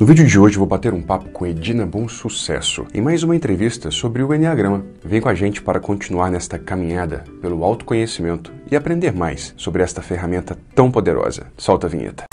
No vídeo de hoje eu vou bater um papo com Edina Bom Sucesso em mais uma entrevista sobre o Eneagrama. Vem com a gente para continuar nesta caminhada pelo autoconhecimento e aprender mais sobre esta ferramenta tão poderosa. Solta a vinheta.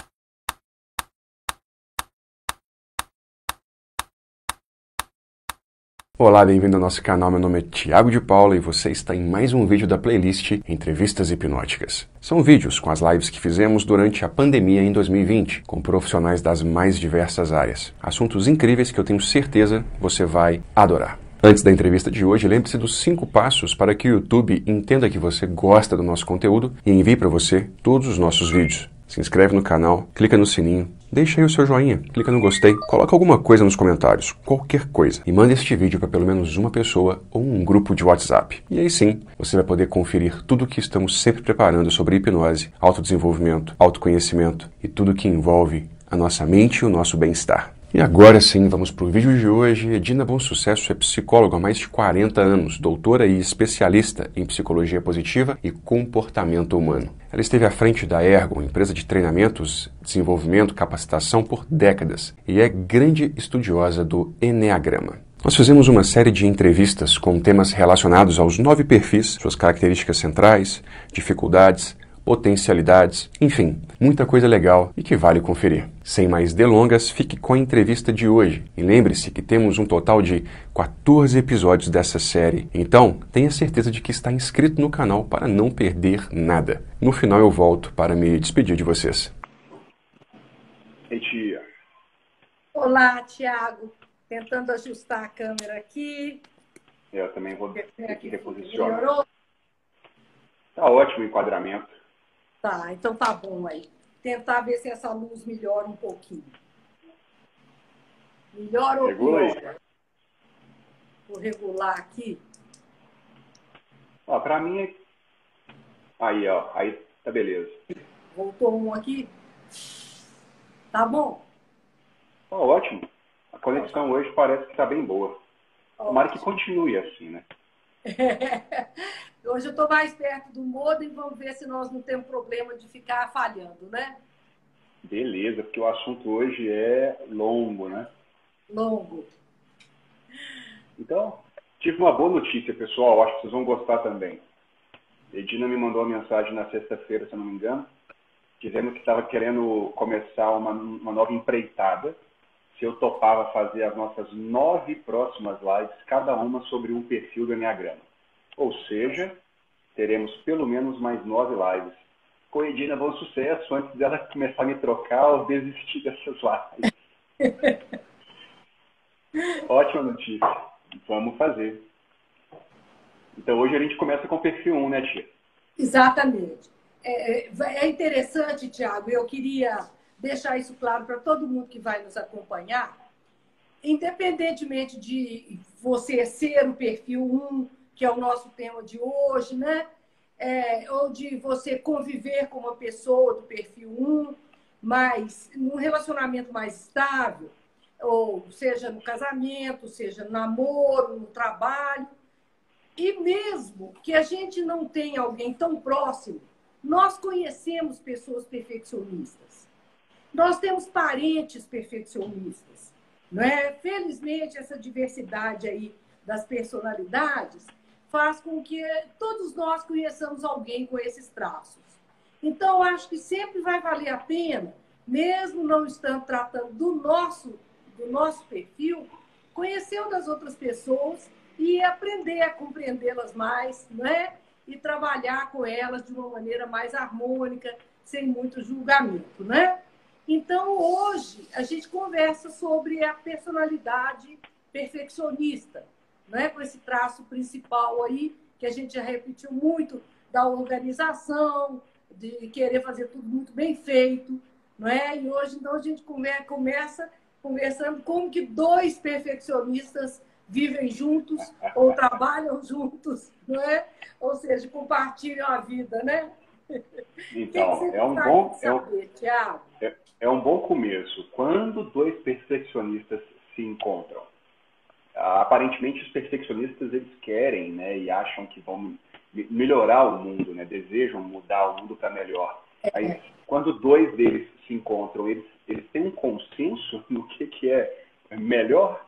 Olá, bem-vindo ao nosso canal, meu nome é Thiago de Paula e você está em mais um vídeo da playlist Entrevistas Hipnóticas. São vídeos com as lives que fizemos durante a pandemia em 2020, com profissionais das mais diversas áreas. Assuntos incríveis que eu tenho certeza você vai adorar. Antes da entrevista de hoje, lembre-se dos 5 passos para que o YouTube entenda que você gosta do nosso conteúdo e envie para você todos os nossos vídeos. Se inscreve no canal, clica no sininho, deixa aí o seu joinha, clica no gostei, coloca alguma coisa nos comentários, qualquer coisa, e manda este vídeo para pelo menos uma pessoa ou um grupo de WhatsApp. E aí sim, você vai poder conferir tudo o que estamos sempre preparando sobre hipnose, autodesenvolvimento, autoconhecimento e tudo que envolve a nossa mente e o nosso bem-estar. E agora sim, vamos para o vídeo de hoje. Edina Bom Sucesso é psicóloga há mais de 40 anos, doutora e especialista em psicologia positiva e comportamento humano. Ela esteve à frente da Ergo, empresa de treinamentos, desenvolvimento, capacitação por décadas, e é grande estudiosa do Eneagrama. Nós fizemos uma série de entrevistas com temas relacionados aos 9 perfis, suas características centrais, dificuldades, potencialidades, enfim, muita coisa legal e que vale conferir. Sem mais delongas, fique com a entrevista de hoje. E lembre-se que temos um total de 14 episódios dessa série. Então, tenha certeza de que está inscrito no canal para não perder nada. No final eu volto para me despedir de vocês. Ei, tia. Olá, Thiago. Tentando ajustar a câmera aqui. Eu também vou ter que reposicionar. Melhorou? Tá ótimo o enquadramento. Tá, então tá bom aí. Tentar ver se essa luz melhora um pouquinho. Melhora ou Regula aí. piora? Vou regular aqui. Ó, pra mim... Aí, ó. Aí tá beleza. Voltou um aqui. Tá bom? Tá ótimo. A conexão hoje parece que tá bem boa. Tomara que continue assim, né? Hoje eu estou mais perto do modem, vamos ver se nós não temos problema de ficar falhando, né? Beleza, porque o assunto hoje é longo, né? Longo. Então, tive uma boa notícia, pessoal. Acho que vocês vão gostar também. Edina me mandou uma mensagem na sexta-feira, se eu não me engano, dizendo que estava querendo começar uma nova empreitada. Se eu topava fazer as nossas 9 próximas lives, cada uma sobre um perfil do Eneagrama. Ou seja, teremos pelo menos mais 9 lives. Com a Edina Bom Sucesso, antes dela começar a me trocar ou desistir dessas lives. Ótima notícia. Vamos fazer. Então hoje a gente começa com o perfil 1, né, tia? Exatamente. É interessante, Thiago, eu queria deixar isso claro para todo mundo que vai nos acompanhar, independentemente de você ser o perfil 1, que é o nosso tema de hoje, né? Ou de você conviver com uma pessoa do perfil 1, mas num relacionamento mais estável, ou seja no casamento, seja no namoro, no trabalho, e mesmo que a gente não tenha alguém tão próximo, nós conhecemos pessoas perfeccionistas. Nós temos parentes perfeccionistas, não é? Felizmente, essa diversidade aí das personalidades faz com que todos nós conheçamos alguém com esses traços. Então, acho que sempre vai valer a pena, mesmo não estando tratando do nosso perfil, conhecer o das outras pessoas e aprender a compreendê-las mais, não é? E trabalhar com elas de uma maneira mais harmônica, sem muito julgamento, né? Então, hoje, a gente conversa sobre a personalidade perfeccionista, né? Com esse traço principal aí, que a gente já repetiu muito, da organização, de querer fazer tudo muito bem feito, não é? E hoje, então, a gente começa conversando como que 2 perfeccionistas vivem juntos ou trabalham juntos, não é? Ou seja, compartilham a vida, né? Então, é um bom começo. Quando 2 perfeccionistas se encontram, aparentemente os perfeccionistas eles querem, né, e acham que vão melhorar o mundo, né, desejam mudar o mundo para melhor. Aí, quando 2 deles se encontram, eles eles têm um consenso no que é melhor?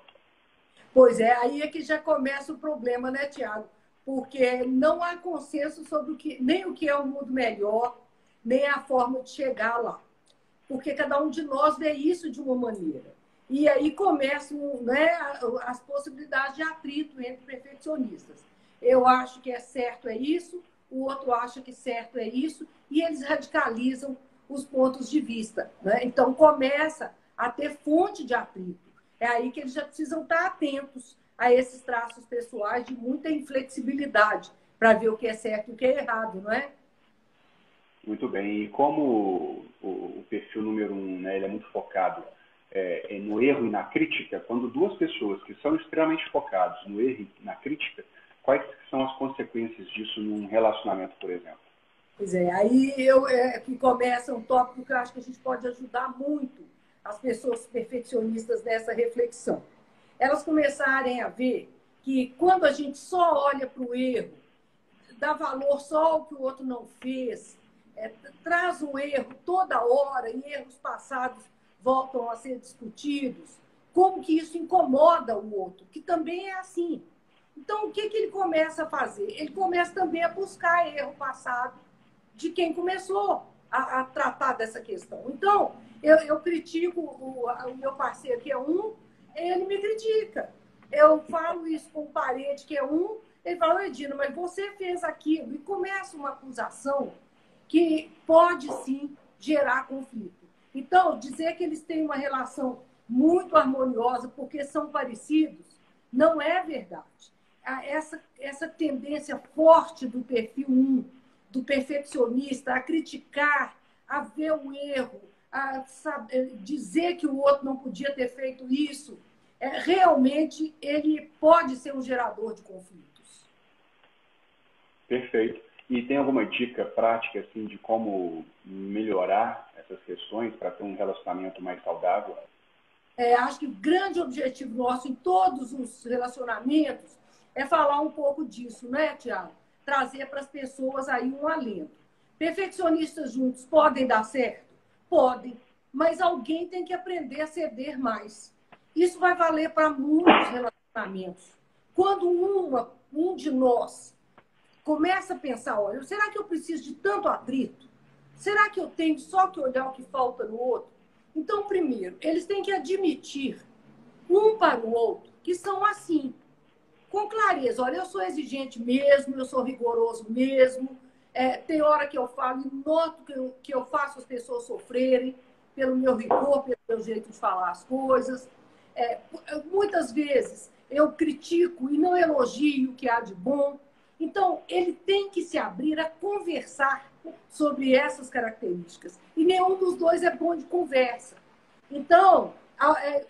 Pois é, aí é que já começa o problema, né, Tiago? Porque não há consenso sobre nem o que é um mundo melhor, nem a forma de chegar lá. Porque cada um de nós vê isso de uma maneira. E aí começam, né, as possibilidades de atrito entre perfeccionistas. Eu acho que é certo é isso, o outro acha que certo é isso, e eles radicalizam os pontos de vista, né? Então começa a ter fonte de atrito. É aí que eles já precisam estar atentos a esses traços pessoais de muita inflexibilidade para ver o que é certo e o que é errado, não é? Muito bem. E como o perfil número 1, né, ele é muito focado no erro e na crítica, quando duas pessoas que são extremamente focadas no erro e na crítica, quais são as consequências disso num relacionamento, por exemplo? Pois é, aí que começa um tópico que eu acho que a gente pode ajudar muito as pessoas perfeccionistas nessa reflexão. Elas começarem a ver que quando a gente só olha para o erro, dá valor só ao que o outro não fez, traz o erro toda hora e erros passados voltam a ser discutidos, como que isso incomoda o outro, que também é assim. Então, o que ele começa a fazer? Ele começa também a buscar erro passado de quem começou a tratar dessa questão. Então, eu critico o meu parceiro, que é um, ele me critica. Eu falo isso com o parente, que é um, ele fala, Edina, mas você fez aquilo. E começa uma acusação que pode, sim, gerar conflito. Então, dizer que eles têm uma relação muito harmoniosa porque são parecidos, não é verdade. Essa tendência forte do perfil 1, do perfeccionista, a criticar, a ver o erro, a dizer que o outro não podia ter feito isso, realmente ele pode ser um gerador de conflitos. Perfeito. E tem alguma dica prática assim, de como melhorar essas questões para ter um relacionamento mais saudável? Acho que o grande objetivo nosso em todos os relacionamentos é falar um pouco disso, né, Tiago? Trazer para as pessoas aí um alento. Perfeccionistas juntos podem dar certo? Podem, mas alguém tem que aprender a ceder mais. Isso vai valer para muitos relacionamentos. Quando um de nós começa a pensar, olha, será que eu preciso de tanto atrito? Será que eu tenho só que olhar o que falta no outro? Então, primeiro, eles têm que admitir um para o outro que são assim, com clareza. Olha, eu sou exigente mesmo, eu sou rigoroso mesmo. Tem hora que eu falo e noto que eu faço as pessoas sofrerem pelo meu rigor, pelo meu jeito de falar as coisas. Muitas vezes eu critico e não elogio o que há de bom. Então, ele tem que se abrir a conversar sobre essas características. E nenhum dos dois é bom de conversa. Então,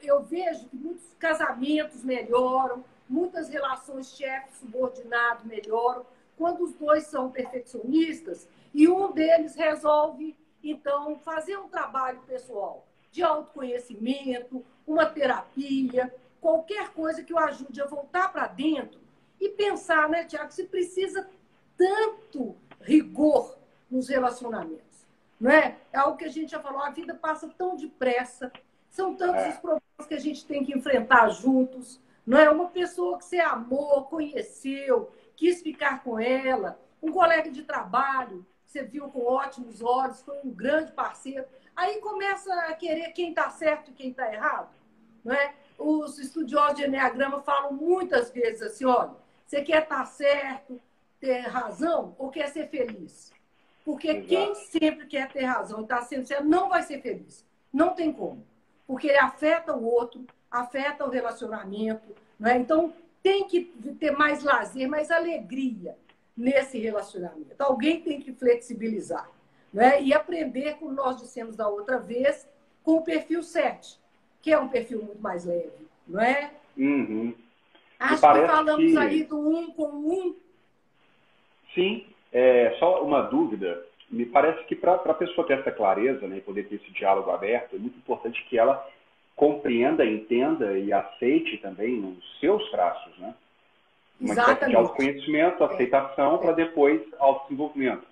eu vejo que muitos casamentos melhoram, muitas relações chefe-subordinado melhoram, quando os dois são perfeccionistas e um deles resolve, então, fazer um trabalho pessoal de autoconhecimento, uma terapia, qualquer coisa que o ajude a voltar para dentro e pensar, né, Tiago, se precisa tanto rigor nos relacionamentos, não é? É algo que a gente já falou, a vida passa tão depressa, são tantos os problemas que a gente tem que enfrentar juntos, não é? Uma pessoa que você amou, conheceu, quis ficar com ela, um colega de trabalho, que você viu com ótimos olhos, foi um grande parceiro, aí começa a querer quem está certo e quem está errado, não é? Os estudiosos de Eneagrama falam muitas vezes assim, olha, você quer estar certo, ter razão ou quer ser feliz? Porque Exato. Quem sempre quer ter razão e está sendo certo não vai ser feliz. Não tem como. Porque ele afeta o outro, afeta o relacionamento. Não é? Então, tem que ter mais lazer, mais alegria nesse relacionamento. Alguém tem que flexibilizar. Não é? E aprender, como nós dissemos da outra vez, com o perfil 7, que é um perfil muito mais leve. Não é? Uhum. Acho que falamos aí do 1 com 1. Sim, só uma dúvida. Me parece que para a pessoa ter essa clareza, né, e poder ter esse diálogo aberto, é muito importante que ela compreenda, entenda e aceite também os seus traços, né? Uma espécie de autoconhecimento, aceitação, para depois autodesenvolvimento.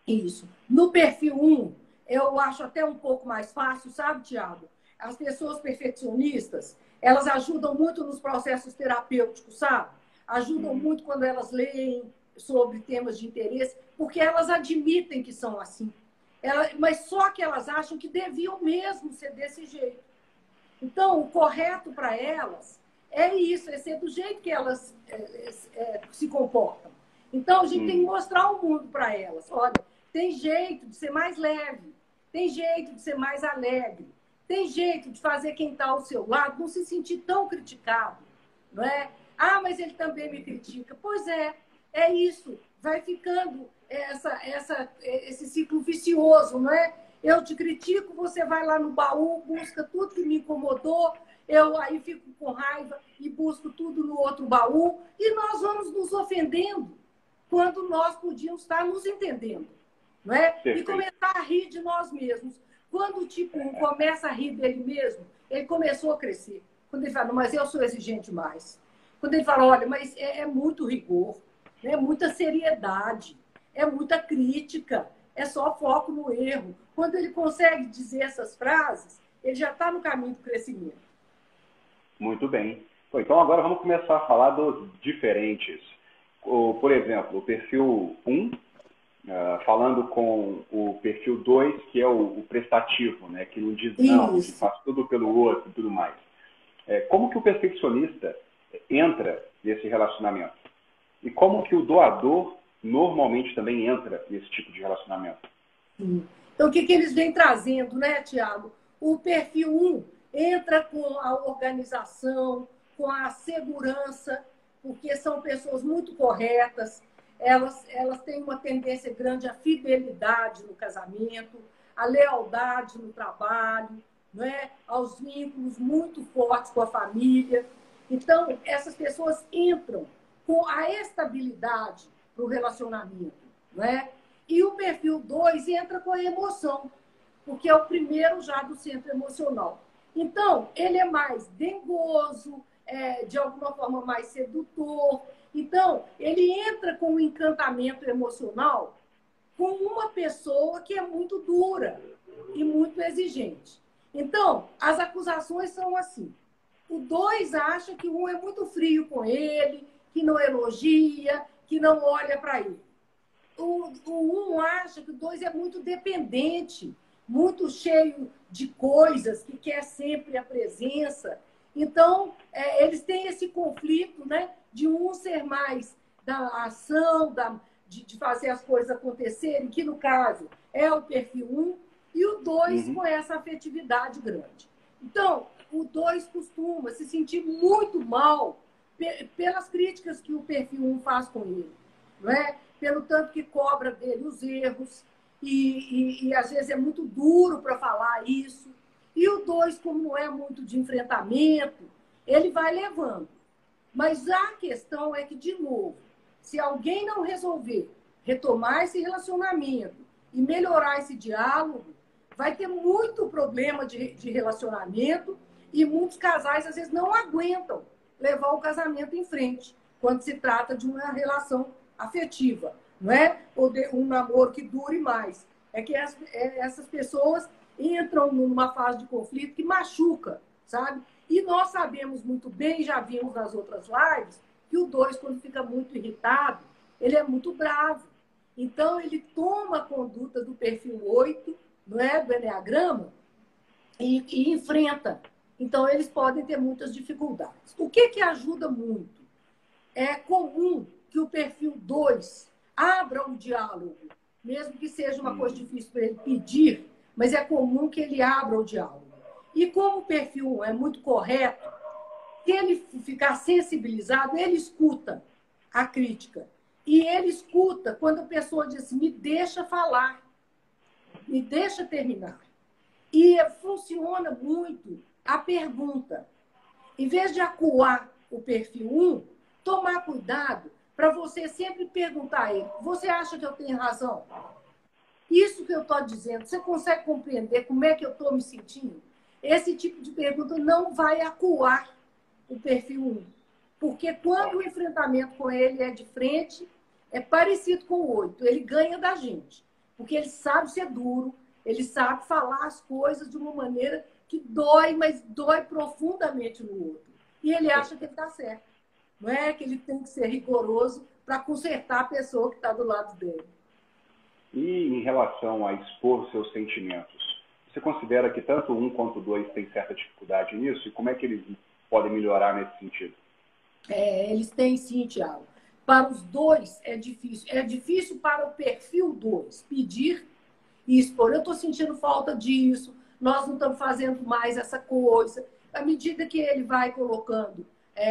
Isso. No perfil 1, eu acho até um pouco mais fácil, sabe, Tiago? As pessoas perfeccionistas, elas ajudam muito nos processos terapêuticos, sabe? Ajudam muito quando elas leem sobre temas de interesse, porque elas admitem que são assim. Mas só que elas acham que deviam mesmo ser desse jeito. Então, o correto para elas é isso, é ser do jeito que elas se comportam. Então, a gente tem que mostrar o mundo para elas. Olha, tem jeito de ser mais leve, tem jeito de ser mais alegre, tem jeito de fazer quem está ao seu lado não se sentir tão criticado, não é? Ah, mas ele também me critica. Pois é isso. Vai ficando esse ciclo vicioso, não é? Eu te critico, você vai lá no baú, busca tudo que me incomodou, eu aí fico com raiva e busco tudo no outro baú, e nós vamos nos ofendendo quando nós podíamos estar nos entendendo, não é? E começar a rir de nós mesmos. Quando o tipo 1 começa a rir dele mesmo, ele começou a crescer. Quando ele fala, mas eu sou exigente demais. Quando ele fala, olha, mas é muito rigor, é muita seriedade, é muita crítica, é só foco no erro. Quando ele consegue dizer essas frases, ele já está no caminho do crescimento. Muito bem. Então agora vamos começar a falar dos diferentes. Por exemplo, o perfil 1, falando com o perfil 2, que é o prestativo, né? Que não diz não, que faz tudo pelo outro e tudo mais. Como que o perfeccionista entra nesse relacionamento? E como que o doador normalmente também entra nesse tipo de relacionamento? Então, o que eles vêm trazendo, né, Tiago? O perfil 1 entra com a organização, com a segurança, porque são pessoas muito corretas, elas têm uma tendência grande à fidelidade no casamento, à lealdade no trabalho, não é? Aos vínculos muito fortes com a família. Então, essas pessoas entram com a estabilidade para o relacionamento, não é? E o perfil 2 entra com a emoção, porque é o primeiro já do centro emocional. Então, ele é mais dengoso, de alguma forma mais sedutor. Então, ele entra com um encantamento emocional com uma pessoa que é muito dura e muito exigente. Então, as acusações são assim. O 2 acha que o 1 é muito frio com ele, que não elogia, que não olha para ele. O 1 acha que o 2 é muito dependente, muito cheio de coisas, que quer sempre a presença. Então, eles têm esse conflito, né, de um ser mais da ação, de fazer as coisas acontecerem, que no caso é o perfil 1, e o 2 com essa afetividade grande. Então, o 2 costuma se sentir muito mal pelas críticas que o perfil 1 faz com ele, não é? Pelo tanto que cobra dele os erros, e às vezes é muito duro para falar isso. E o 2, como não é muito de enfrentamento, ele vai levando. Mas a questão é que, de novo, se alguém não resolver retomar esse relacionamento e melhorar esse diálogo, vai ter muito problema de relacionamento, e muitos casais, às vezes, não aguentam levar o casamento em frente, quando se trata de uma relação afetiva, não é? Ou de um namoro que dure mais. É que essas pessoas entram numa fase de conflito que machuca, sabe? E nós sabemos muito bem, já vimos nas outras lives, que o 2, quando fica muito irritado, ele é muito bravo. Então, ele toma a conduta do perfil 8, não é? Do Eneagrama, e enfrenta. Então, eles podem ter muitas dificuldades. O que ajuda muito? É comum que o perfil 2 abra um diálogo, mesmo que seja uma coisa difícil para ele pedir, mas é comum que ele abra o diálogo. E como o perfil 1 é muito correto, se ele ficar sensibilizado, ele escuta a crítica. E ele escuta quando a pessoa diz assim, me deixa falar, me deixa terminar. E funciona muito a pergunta. Em vez de acuar o perfil 1, tomar cuidado para você sempre perguntar a ele, você acha que eu tenho razão? Isso que eu estou dizendo, você consegue compreender como é que eu estou me sentindo? Esse tipo de pergunta não vai acuar o perfil 1. Porque quando o enfrentamento com ele é de frente, é parecido com o 8. Ele ganha da gente. Porque ele sabe ser duro, Ele sabe falar as coisas de uma maneira que dói, mas dói profundamente no outro. E ele acha que ele está certo. Não é que ele tem que ser rigoroso para consertar a pessoa que está do lado dele. E em relação a expor seus sentimentos, você considera que tanto um quanto o dois têm certa dificuldade nisso? E como é que eles podem melhorar nesse sentido? Eles têm sim, Tiago. Para os dois é difícil. É difícil para o perfil 2 pedir e expor. Eu estou sentindo falta disso, nós não estamos fazendo mais essa coisa. À medida que ele vai colocando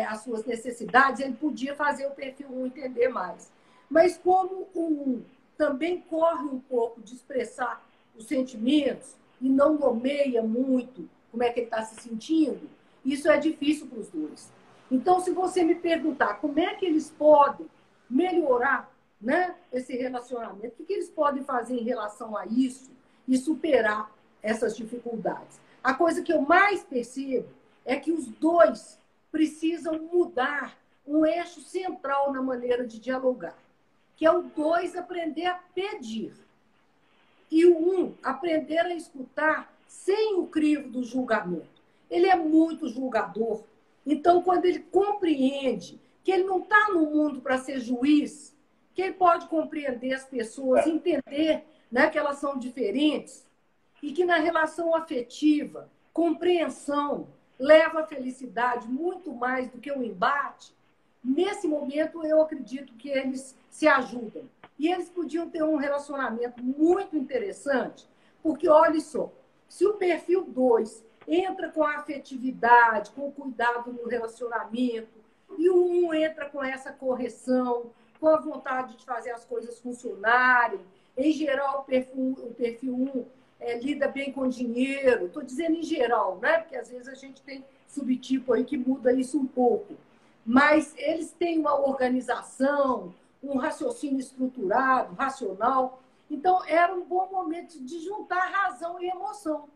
as suas necessidades, ele podia fazer o perfil 1 entender mais. Mas como o 1 também corre um pouco de expressar os sentimentos e não nomeia muito como é que ele está se sentindo, isso é difícil para os dois. Então, se você me perguntar como é que eles podem melhorar, né, esse relacionamento, o que eles podem fazer em relação a isso e superar essas dificuldades? A coisa que eu mais percebo é que os dois precisam mudar um eixo central na maneira de dialogar, que é o 2 aprender a pedir e o 1 aprender a escutar sem o crivo do julgamento. Ele é muito julgador. Então, quando ele compreende que ele não está no mundo para ser juiz, que ele pode compreender as pessoas, entender, né, que elas são diferentes e que na relação afetiva, compreensão leva à felicidade muito mais do que o embate, nesse momento eu acredito que eles se ajudam. E eles podiam ter um relacionamento muito interessante, porque, olha só, se o perfil 2 entra com a afetividade, com o cuidado no relacionamento, e o 1 entra com essa correção, com a vontade de fazer as coisas funcionarem. Em geral, o perfil 1 lida bem com dinheiro. Estou dizendo em geral, né? Porque às vezes a gente tem subtipo aí que muda isso um pouco. Mas eles têm uma organização, um raciocínio estruturado, racional. Então, era um bom momento de juntar razão e emoção.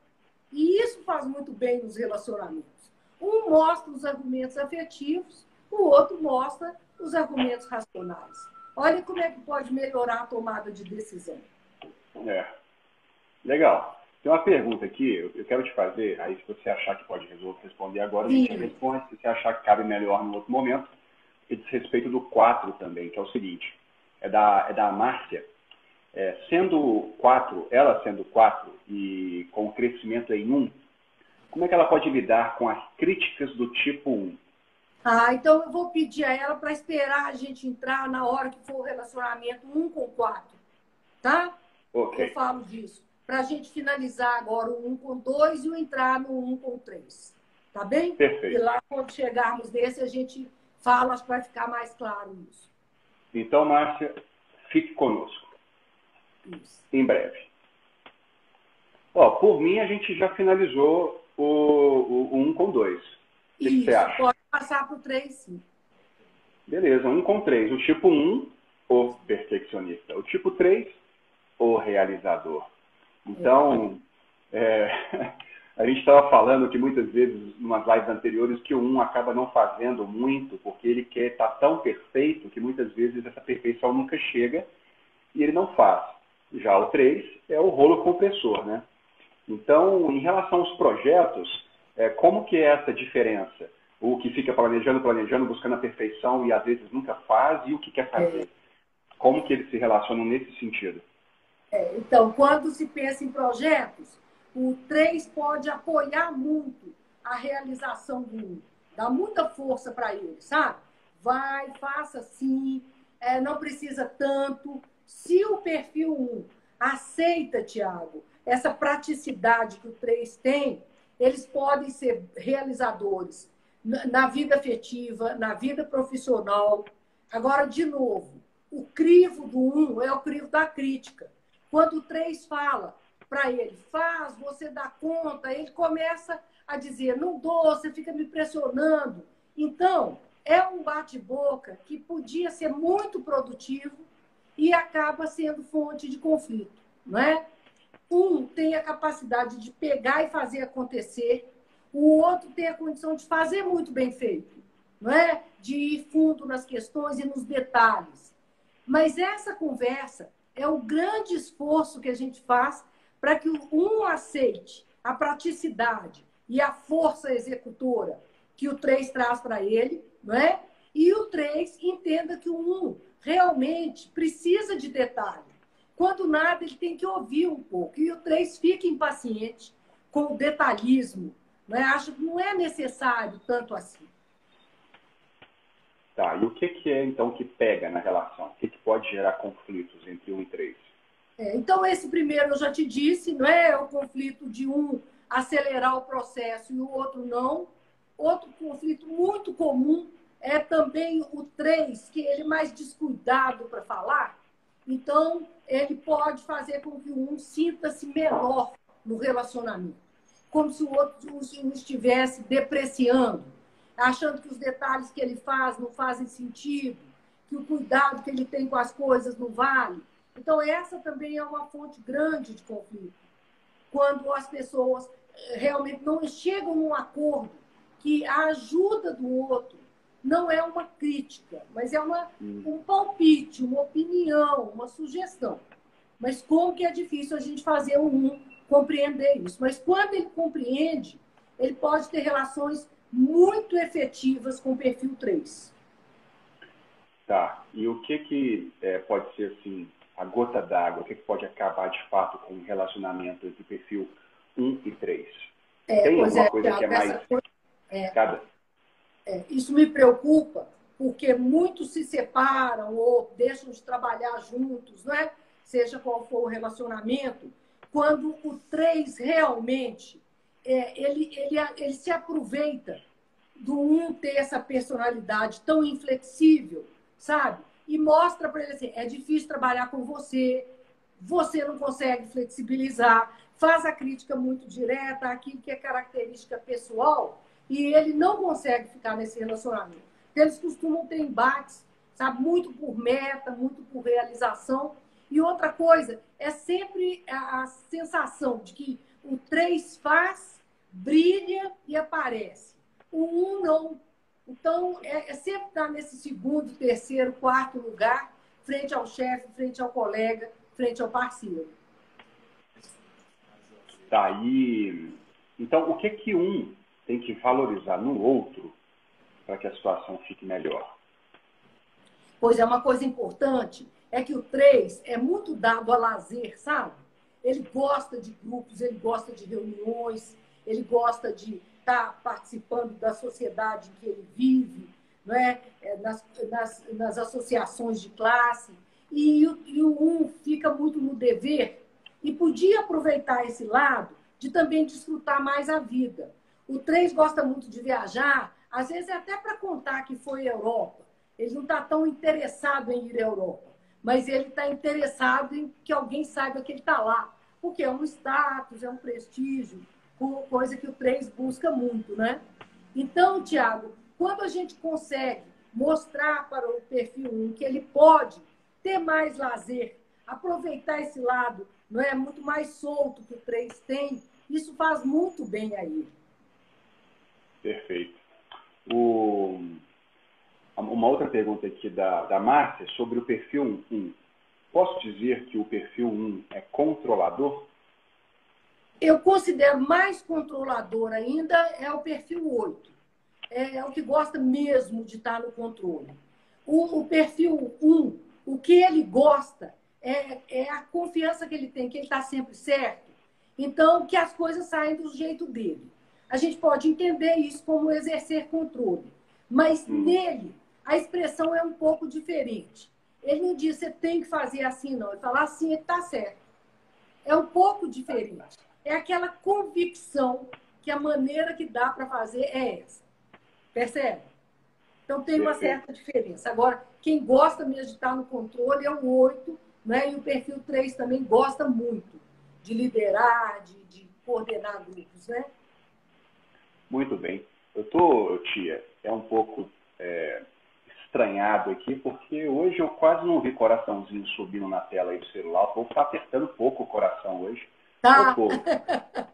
E isso faz muito bem nos relacionamentos. Um mostra os argumentos afetivos, o outro mostra os argumentos racionais. Olha como é que pode melhorar a tomada de decisão. Legal. Tem uma pergunta aqui, eu quero te fazer, aí se você achar que pode responder agora, a gente responde, se você achar que cabe melhor no outro momento, e diz respeito do 4 também, que é o seguinte, é da Márcia. Ela sendo 4 e com o crescimento em 1, como é que ela pode lidar com as críticas do tipo 1? Então eu vou pedir a ela para esperar a gente entrar na hora que for o relacionamento 1 com 4, tá? Ok. Eu falo disso. Para a gente finalizar agora o 1 com 2 e o entrar no 1 com 3. Tá bem? Perfeito. E lá, quando chegarmos nesse, a gente fala, acho que vai ficar mais claro isso. Então, Márcia, fique conosco. Isso. Em breve. Por mim, a gente já finalizou o 1 com 2. O que você acha? Pode passar para o 3, sim. Beleza, 1 com 3. O tipo 1, o perfeccionista. O tipo 3, o realizador. Então, a gente estava falando que muitas vezes, em umas lives anteriores, que o 1 acaba não fazendo muito, porque ele quer estar tão perfeito que muitas vezes essa perfeição nunca chega e ele não faz. Já o 3 é o rolo compressor, né? Então, em relação aos projetos, como que é essa diferença? O que fica planejando, buscando a perfeição e às vezes nunca faz, e o que quer fazer? Como que eles se relacionam nesse sentido? Então, quando se pensa em projetos, o 3 pode apoiar muito a realização do 1. Dá muita força para ele, sabe? Vai, faça assim, não precisa tanto. Se o perfil 1 aceita, Tiago, essa praticidade que o 3 tem, eles podem ser realizadores na vida afetiva, na vida profissional. Agora, de novo, o crivo do 1 é o crivo da crítica. Quando o 3 fala para ele, faz, você dá conta, ele começa a dizer, não dou, você fica me pressionando. Então, é um bate-boca que podia ser muito produtivo e acaba sendo fonte de conflito, não é? Um tem a capacidade de pegar e fazer acontecer, o outro tem a condição de fazer muito bem feito, não é? De ir fundo nas questões e nos detalhes. Mas essa conversa é o grande esforço que a gente faz para que o 1 aceite a praticidade e a força executora que o 3 traz para ele, não é? E o 3 entenda que o 1 realmente precisa de detalhe. Quando nada, ele tem que ouvir um pouco. E o 3 fica impaciente com o detalhismo, não é? Acha que não é necessário tanto assim. Tá, e o que é, então, que pega na relação? O que pode gerar conflitos entre 1 e 3? Então, esse primeiro eu já te disse, não é o conflito de um acelerar o processo e o outro não. Outro conflito muito comum é também o 3, que ele é mais descuidado para falar. Então, ele pode fazer com que o 1 sinta-se menor no relacionamento, como se o outro o estivesse depreciando, achando que os detalhes que ele faz não fazem sentido, que o cuidado que ele tem com as coisas não vale. Então, essa também é uma fonte grande de conflito. Quando as pessoas realmente não chegam num acordo, que a ajuda do outro não é uma crítica, mas é um palpite, uma opinião, uma sugestão. Mas como que é difícil a gente fazer o 1 compreender isso. Mas quando ele compreende, ele pode ter relações muito efetivas com o perfil 3. Tá, e o que pode ser, assim, a gota d'água? O que pode acabar, de fato, com um relacionamento entre o perfil 1 e 3? Tem alguma coisa Thiago, que é mais... Cada... Isso me preocupa, porque muitos se separam ou deixam de trabalhar juntos, né? Seja qual for o relacionamento, quando o 3 realmente ele se aproveita do 1 ter essa personalidade tão inflexível, sabe? E mostra para ele assim, é difícil trabalhar com você, você não consegue flexibilizar, faz a crítica muito direta, aquilo que é característica pessoal, e ele não consegue ficar nesse relacionamento. Eles costumam ter embates, sabe? Muito por meta, muito por realização. E outra coisa, é sempre a sensação de que o 3 faz, brilha e aparece. O 1 não. Então, sempre estar nesse segundo, terceiro, quarto lugar, frente ao chefe, frente ao colega, frente ao parceiro. Tá, então, o que um tem que valorizar no outro para que a situação fique melhor? Pois é, uma coisa importante é que o 3 é muito dado a lazer, sabe? Ele gosta de grupos, ele gosta de reuniões, ele gosta de estar participando da sociedade em que ele vive, não é? Nas associações de classe. E o 1 fica muito no dever e podia aproveitar esse lado de também desfrutar mais a vida. O 3 gosta muito de viajar, às vezes é até para contar que foi à Europa. Ele não está tão interessado em ir à Europa, mas ele está interessado em que alguém saiba que ele está lá, porque é um status, é um prestígio, coisa que o 3 busca muito, né? Então, Tiago, quando a gente consegue mostrar para o perfil 1 que ele pode ter mais lazer, aproveitar esse lado, não é muito mais solto que o 3 tem, isso faz muito bem a ele. Perfeito. Uma outra pergunta aqui da Márcia sobre o perfil 1. Posso dizer que o perfil 1 é controlador? Eu considero mais controlador ainda é o perfil 8. É o que gosta mesmo de estar no controle. O perfil 1, o que ele gosta é a confiança que ele tem, que ele está sempre certo. Então, que as coisas saem do jeito dele. A gente pode entender isso como exercer controle. Mas nele, a expressão é um pouco diferente. Ele não diz, você tem que fazer assim, não. Ele fala assim, ele está certo. É um pouco diferente. É aquela convicção que a maneira que dá para fazer é essa. Percebe? Então, tem uma certa diferença. Agora, quem gosta mesmo de estar no controle é o 8, né? E o perfil 3 também gosta muito de liderar, de coordenar grupos, né? Muito bem. Tia, um pouco estranhado aqui, porque hoje eu quase não vi coraçãozinho subindo na tela aí do celular. Vou estar apertando pouco o coração hoje. Tá.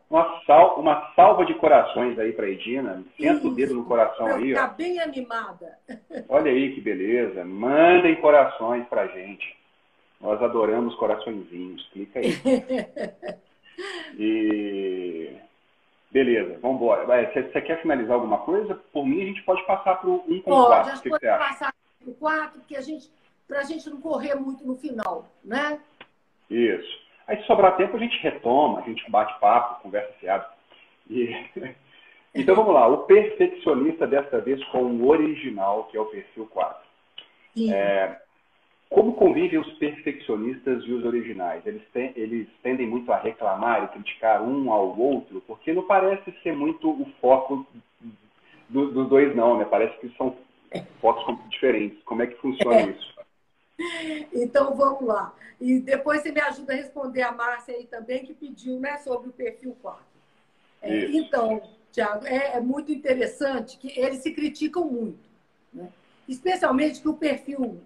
Uma salva de corações aí para a Edina. Senta o dedo no coração aí. Ficar bem animada. Olha aí que beleza. Mandem corações para a gente. Nós adoramos coraçõezinhos. Clica aí. E beleza, vamos embora. Você quer finalizar alguma coisa? Por mim, a gente pode passar para o 1 com Pode, 4. O acho que que você pode acha? passar para o 4, para a gente não correr muito no final, né? Isso. Aí, se sobrar tempo, a gente retoma, a gente bate papo, conversa fiada. E... Então, vamos lá. O perfeccionista, dessa vez, com o original, que é o perfil 4. Sim. Como convivem os perfeccionistas e os originais? Eles tendem muito a reclamar e criticar um ao outro, porque não parece ser muito o foco dos dois, não, né? Parece que são focos diferentes. Como é que funciona isso? Então, vamos lá. E depois você me ajuda a responder a Márcia aí também, que pediu, né, sobre o perfil 4. Isso. Então, Tiago, é muito interessante que eles se criticam muito, né? Especialmente que o perfil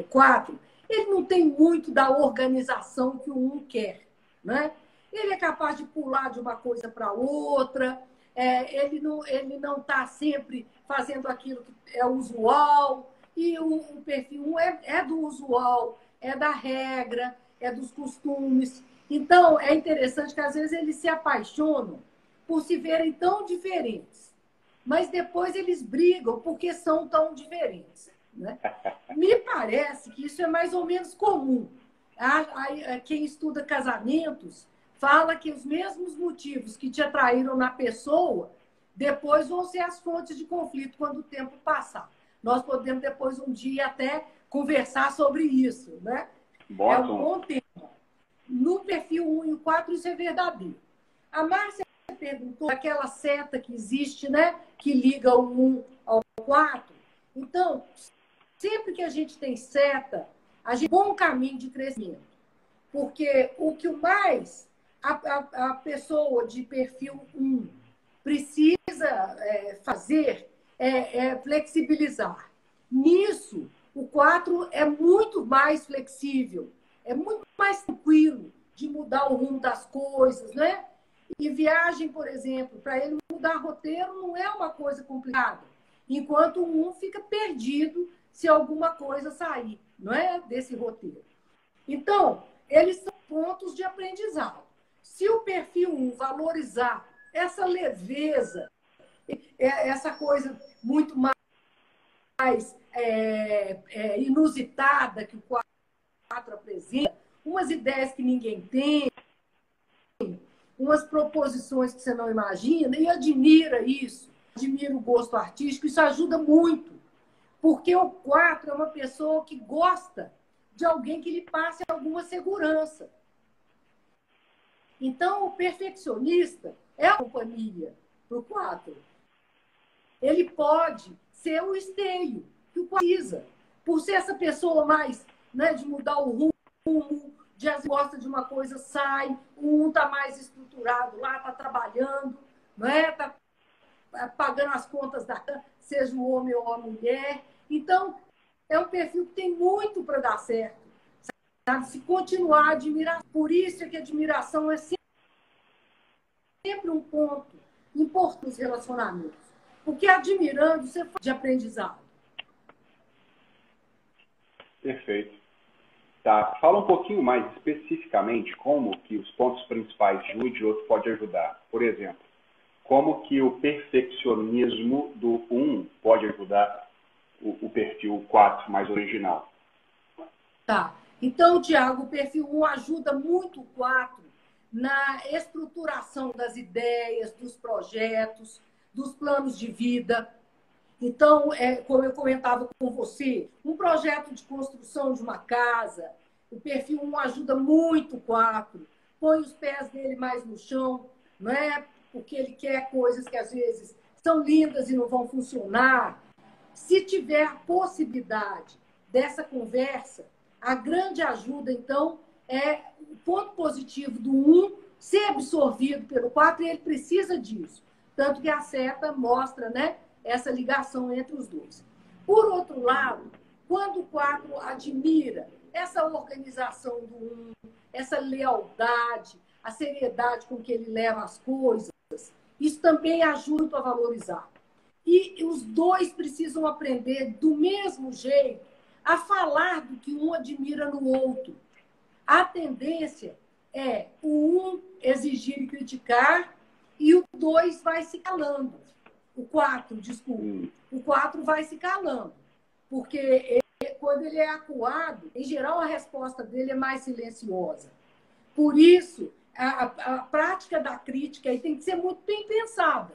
4, ele não tem muito da organização que o 1 quer, né? Ele é capaz de pular de uma coisa para outra, ele não está sempre fazendo aquilo que é usual, e o perfil 1 é do usual, é da regra, é dos costumes. Então, é interessante que às vezes eles se apaixonam por se verem tão diferentes. Mas depois eles brigam porque são tão diferentes, né? Me parece que isso é mais ou menos comum. Quem estuda casamentos fala que os mesmos motivos que te atraíram na pessoa depois vão ser as fontes de conflito quando o tempo passar. Nós podemos depois um dia até conversar sobre isso, né? É um bom tema. No perfil 1 e o 4 isso é verdadeiro. A Márcia perguntou aquela seta que existe, né? Que liga o 1 ao 4. Então, sempre que a gente tem seta, a gente tem um bom caminho de crescimento. Porque o que mais a pessoa de perfil 1 precisa fazer é flexibilizar. Nisso, o 4 é muito mais flexível, é muito mais tranquilo de mudar o rumo das coisas, né? E viagem, por exemplo, para ele mudar roteiro não é uma coisa complicada, enquanto um fica perdido se alguma coisa sair, não é, desse roteiro. Então, eles são pontos de aprendizado. Se o perfil 1 valorizar essa leveza, essa coisa muito mais inusitada que o 4 apresenta, umas ideias que ninguém tem, umas proposições que você não imagina, e admira isso, admira o gosto artístico, isso ajuda muito, porque o 4 é uma pessoa que gosta de alguém que lhe passe alguma segurança. Então, o perfeccionista é a companhia para o 4. Ele pode ser o esteio que o 4 precisa, por ser essa pessoa mais, né, de mudar o rumo, de às vezes gosta de uma coisa, sai, um está mais estruturado lá, está trabalhando, não é? Está pagando as contas da casa, seja o homem ou a mulher. Então, é um perfil que tem muito para dar certo, sabe? Se continuar a admirar. Por isso é que a admiração é sempre um ponto importante nos relacionamentos. Porque admirando, você faz de aprendizado. Perfeito. Tá. Fala um pouquinho mais especificamente como que os pontos principais de um e de outro podem ajudar. Por exemplo, como que o perfeccionismo do 1 pode ajudar o perfil 4 mais original. Tá. Então, Tiago, o perfil 1 ajuda muito o 4 na estruturação das ideias, dos projetos, dos planos de vida. Então, como eu comentava com você, um projeto de construção de uma casa, o perfil 1 ajuda muito o 4, põe os pés dele mais no chão, não é? Porque ele quer coisas que às vezes são lindas e não vão funcionar. Se tiver possibilidade dessa conversa, a grande ajuda, então, é o ponto positivo do 1 ser absorvido pelo 4 e ele precisa disso. Tanto que a seta mostra, né, essa ligação entre os dois. Por outro lado, quando o 4 admira essa organização do 1, essa lealdade, a seriedade com que ele leva as coisas, isso também ajuda a valorizar. E os dois precisam aprender do mesmo jeito a falar do que um admira no outro. A tendência é o 1 exigir e criticar e o 2 vai se calando. O 4, desculpa. O 4 vai se calando. Porque quando ele é acuado, em geral a resposta dele é mais silenciosa. Por isso, a prática da crítica aí tem que ser muito bem pensada.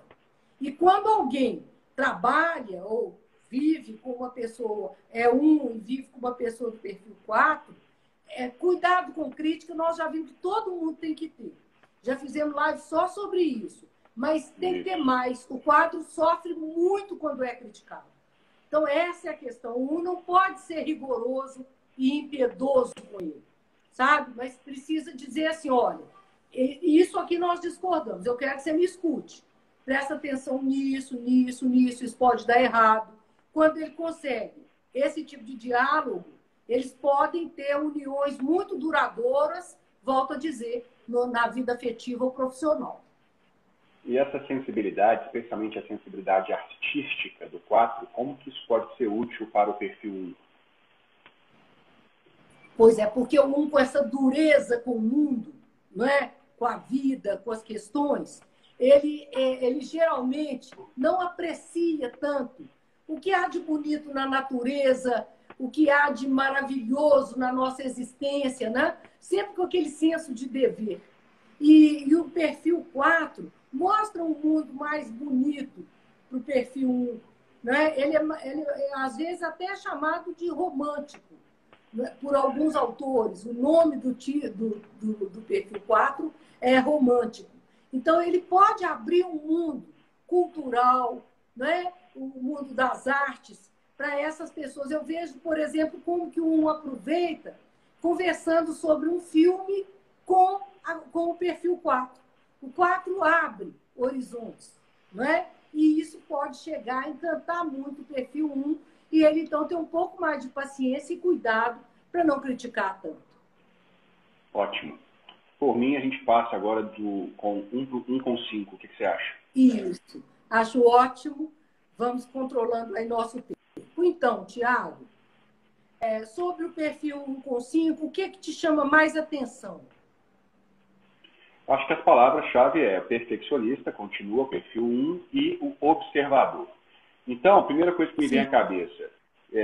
E quando alguém trabalha ou vive com uma pessoa, é 1 e vive com uma pessoa do perfil 4, cuidado com crítica, nós já vimos que todo mundo tem que ter. Já fizemos live só sobre isso. Mas tem que ter mais. O 4 sofre muito quando é criticado. Então, essa é a questão. O 1 não pode ser rigoroso e impiedoso com ele, sabe? Mas precisa dizer assim, olha, isso aqui nós discordamos. Eu quero que você me escute. Presta atenção nisso, nisso, nisso. Isso pode dar errado. Quando ele consegue esse tipo de diálogo, eles podem ter uniões muito duradouras, volto a dizer, na vida afetiva ou profissional. E essa sensibilidade, especialmente a sensibilidade artística do 4, como que isso pode ser útil para o perfil 1? Pois é, porque o 1 com essa dureza com o mundo, não é? Com a vida, com as questões, ele geralmente não aprecia tanto o que há de bonito na natureza, o que há de maravilhoso na nossa existência, né? Sempre com aquele senso de dever. E o perfil 4 mostra um mundo mais bonito para o perfil 1. Né? Ele, às vezes, até é chamado de romântico, né? Por alguns autores. O nome do perfil 4 é romântico. Então, ele pode abrir um mundo cultural, né? O mundo das artes, para essas pessoas. Eu vejo, por exemplo, como que um aproveita conversando sobre um filme com o perfil 4. O 4 abre horizontes, não é? E isso pode chegar a encantar muito o perfil 1 e ele, então, tem um pouco mais de paciência e cuidado para não criticar tanto. Ótimo. Por mim, a gente passa agora com 1 com 5. O que você acha? Isso. Acho ótimo. Vamos controlando aí nosso tempo. Então, Tiago, sobre o perfil 1 com 5, o que te chama mais atenção? Acho que as palavras-chave é perfeccionista, continua, perfil 1, e o observador. Então, a primeira coisa que me vem à cabeça,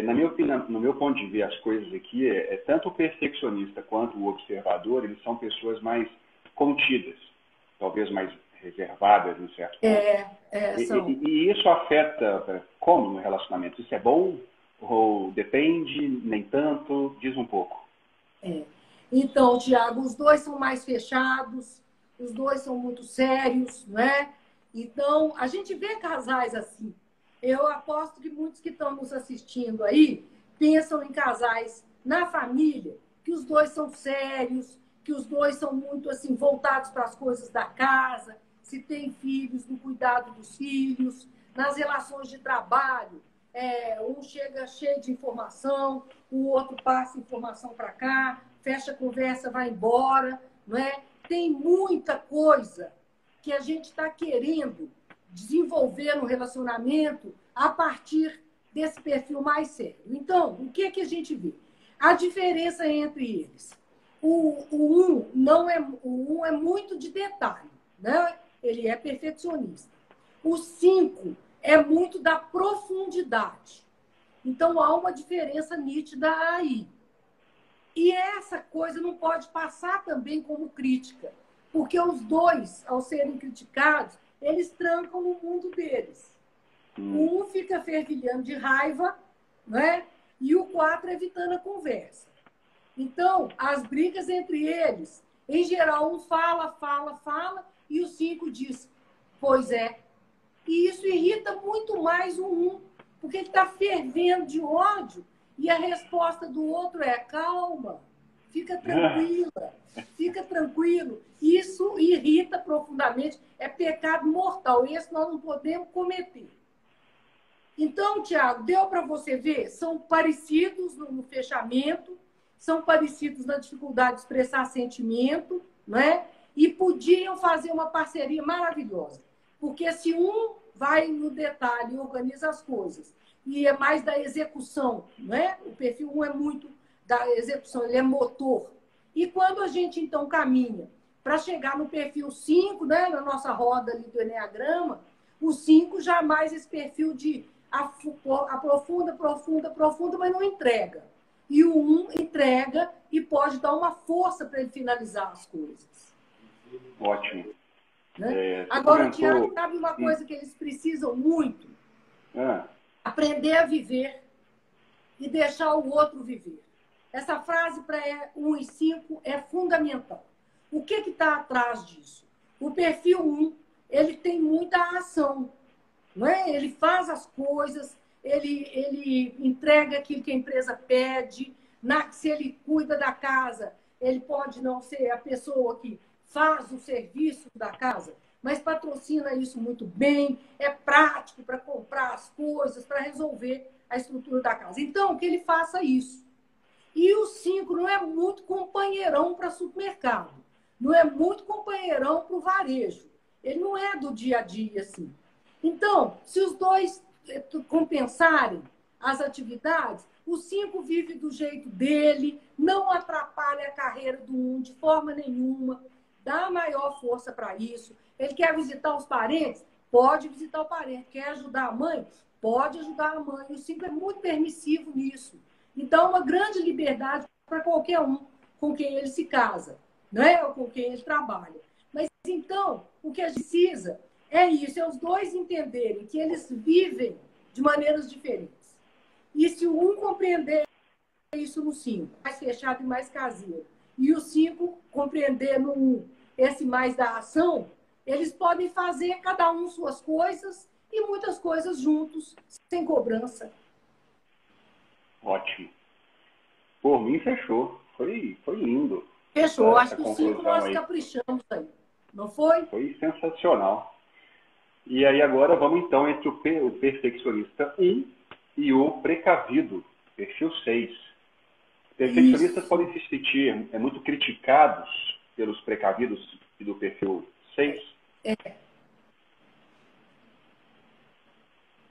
na minha opinião, no meu ponto de ver as coisas aqui, tanto o perfeccionista quanto o observador, eles são pessoas mais contidas, talvez mais reservadas, em certo ponto. São. E isso afeta como no relacionamento? Isso é bom? Ou depende? Nem tanto? Diz um pouco. Então, Tiago, os dois são mais fechados, os dois são muito sérios, né? Então, a gente vê casais assim. Eu aposto que muitos que estão nos assistindo aí pensam em casais na família, que os dois são sérios, que os dois são muito assim voltados para as coisas da casa, se tem filhos, no cuidado dos filhos, nas relações de trabalho. Um chega cheio de informação, o outro passa informação para cá, fecha a conversa, vai embora, não é? Tem muita coisa que a gente está querendo desenvolver no relacionamento a partir desse perfil mais sério. Então, o que a gente vê? A diferença entre eles. O 1 é muito de detalhe, né? Ele é perfeccionista. O 5 é muito da profundidade. Então, há uma diferença nítida aí. E essa coisa não pode passar também como crítica, porque os dois, ao serem criticados, eles trancam no mundo deles. O 1 fica fervilhando de raiva, né? E o 4 evitando a conversa. Então, as brigas entre eles, em geral, um fala, e o 5 diz, pois é. E isso irrita muito mais o 1, porque ele está fervendo de ódio e a resposta do outro é calma, fica tranquila, fica tranquilo. Isso irrita profundamente, é pecado mortal, esse nós não podemos cometer. Então, Tiago, deu para você ver? São parecidos no fechamento, são parecidos na dificuldade de expressar sentimento, né? E podiam fazer uma parceria maravilhosa. Porque se um vai no detalhe e organiza as coisas, e é mais da execução, né? O perfil 1 é muito da execução, ele é motor. E quando a gente, então, caminha para chegar no perfil 5, né, na nossa roda ali do Eneagrama, o 5 jamais esse perfil de aprofunda, profunda, profunda, mas não entrega. E o 1 entrega e pode dar uma força para ele finalizar as coisas. Ótimo. Né? Agora, Tiago, sabe uma coisa que eles precisam muito? Aprender a viver e deixar o outro viver. Essa frase para 1 e 5 é fundamental. O que está atrás disso? O perfil 1, ele tem muita ação. Não é? Ele faz as coisas, ele entrega aquilo que a empresa pede. Se ele cuida da casa, ele pode não ser a pessoa que faz o serviço da casa, mas patrocina isso muito bem, é prático para comprar as coisas, para resolver a estrutura da casa. Então, que ele faça isso. E o 5 não é muito companheirão para supermercado, não é muito companheirão para o varejo. Ele não é do dia a dia assim. Então, se os dois compensarem as atividades, o 5 vive do jeito dele, não atrapalha a carreira do 1 de forma nenhuma, dá maior força para isso. Ele quer visitar os parentes? Pode visitar o parente. Quer ajudar a mãe? Pode ajudar a mãe. O 5 é muito permissivo nisso. Então, é uma grande liberdade para qualquer um com quem ele se casa, né? Ou com quem ele trabalha. Mas, então, o que a gente precisa é isso, é os dois entenderem que eles vivem de maneiras diferentes. E se o 1 compreender isso no 5, mais fechado e mais caseiro, e o 5 compreender no 1 esse mais da ação, eles podem fazer cada um suas coisas e muitas coisas juntos, sem cobrança. Ótimo. Por mim, fechou. Foi lindo. Fechou. Acho que o 5 nós caprichamos aí. Não foi? Foi sensacional. E aí agora vamos então entre o perfeccionista 1 e o precavido, perfil 6. Perfeccionistas podem se sentir muito criticados pelos precavidos e do perfil 6?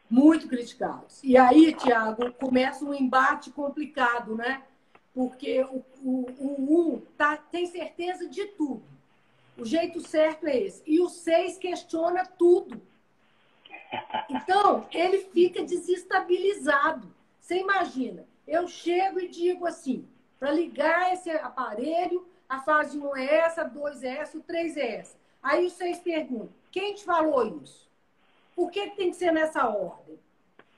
Muito criticados. E aí, Tiago, começa um embate complicado, né? Porque o 1 tem certeza de tudo. O jeito certo é esse. E o 6 questiona tudo. Então, ele fica desestabilizado. Você imagina, eu chego e digo assim, para ligar esse aparelho, a fase 1 é essa, a 2 é essa, o 3 é essa. Aí o 6 pergunta, quem te falou isso? Por que tem que ser nessa ordem?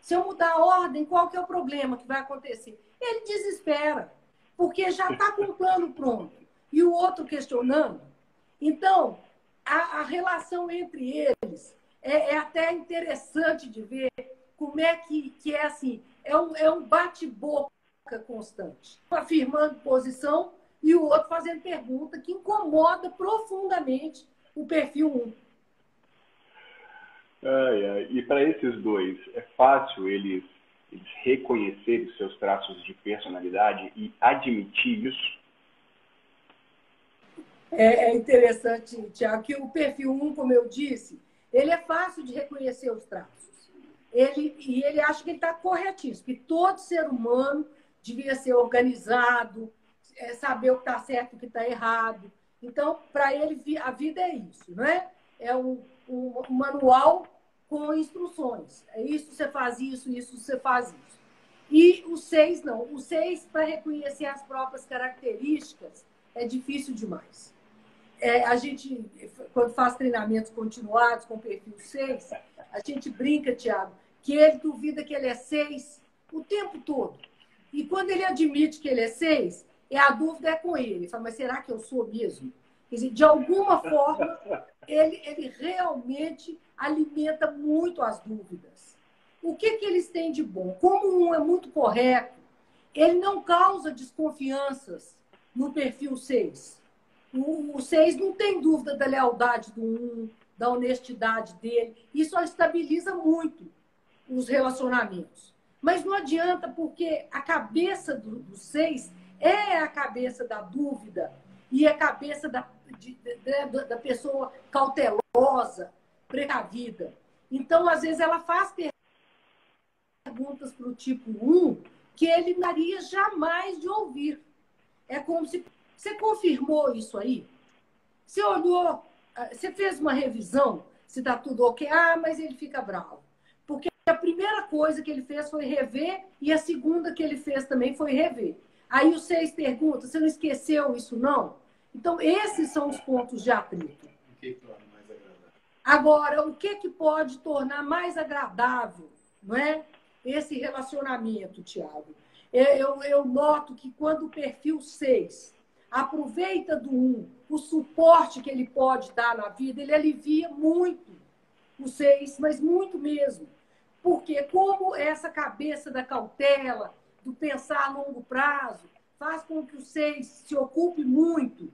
Se eu mudar a ordem, qual que é o problema que vai acontecer? Ele desespera, porque já está com o plano pronto. E o outro questionando. Então, a relação entre eles é até interessante de ver como é que é assim. É um bate-boca constante. Um afirmando posição e o outro fazendo pergunta que incomoda profundamente o perfil 1. E para esses dois, é fácil eles reconhecerem os seus traços de personalidade e admitir isso? É interessante, Tiago, que o perfil 1, como eu disse, ele é fácil de reconhecer os traços. Ele acha que ele está corretíssimo, que todo ser humano devia ser organizado, saber o que está certo e o que está errado. Então, para ele, a vida é isso, não é? É um manual com instruções. É isso, você faz isso, isso, você faz isso. E o 6, não. O 6, para reconhecer as próprias características, é difícil demais. A gente, quando faz treinamentos continuados com o perfil 6, a gente brinca, Tiago, que ele duvida que ele é 6 o tempo todo. E quando ele admite que ele é 6, a dúvida é com ele. Ele fala, mas será que eu sou mesmo? Quer dizer, de alguma forma, ele realmente alimenta muito as dúvidas. O que eles têm de bom? Como um é muito correto, ele não causa desconfianças no perfil 6. O 6 não tem dúvida da lealdade do 1, da honestidade dele. Isso estabiliza muito os relacionamentos. Mas não adianta, porque a cabeça do 6 é a cabeça da dúvida e a cabeça da pessoa cautelosa, precavida. Então, às vezes, ela faz perguntas para o tipo 1 que ele não daria jamais de ouvir. É como se... Você confirmou isso aí? Você olhou, você fez uma revisão, se está tudo ok. Ah, mas ele fica bravo. Porque a primeira coisa que ele fez foi rever e a segunda que ele fez também foi rever. Aí o 6 pergunta, você não esqueceu isso, não? Então, esses são os pontos de atrito. O que torna mais agradável? Agora, o que pode tornar mais agradável, não é? Esse relacionamento, Tiago? Eu noto que quando o perfil 6 aproveita do 1, o suporte que ele pode dar na vida, ele alivia muito o 6, mas muito mesmo. Porque como essa cabeça da cautela, do pensar a longo prazo, faz com que o 6 se ocupe muito,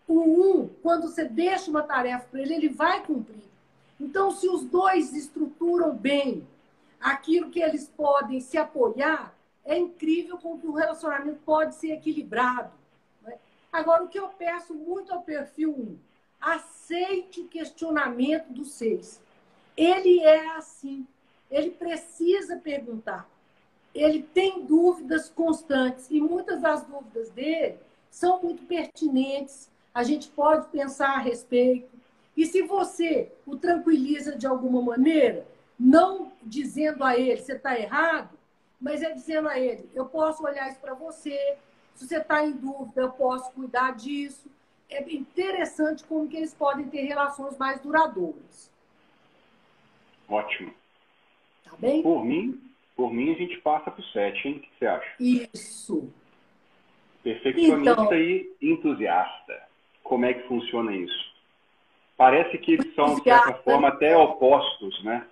o 1, quando você deixa uma tarefa para ele, ele vai cumprir. Então, se os dois estruturam bem aquilo que eles podem se apoiar, é incrível como que o relacionamento pode ser equilibrado. Né? Agora, o que eu peço muito ao perfil 1, aceite o questionamento do 6. Ele é assim, ele precisa perguntar. Ele tem dúvidas constantes e muitas das dúvidas dele são muito pertinentes. A gente pode pensar a respeito. E se você o tranquiliza de alguma maneira, não dizendo a ele, você está errado, mas é dizendo a ele, eu posso olhar isso para você, se você está em dúvida, eu posso cuidar disso. É interessante como que eles podem ter relações mais duradouras. Ótimo. Tá bem? Por mim a gente passa para o 7, hein? O que você acha? Isso. Perfeccionista Então, e entusiasta. Como é que funciona isso? Parece que eles são, de certa entusiasta, forma, até opostos, né?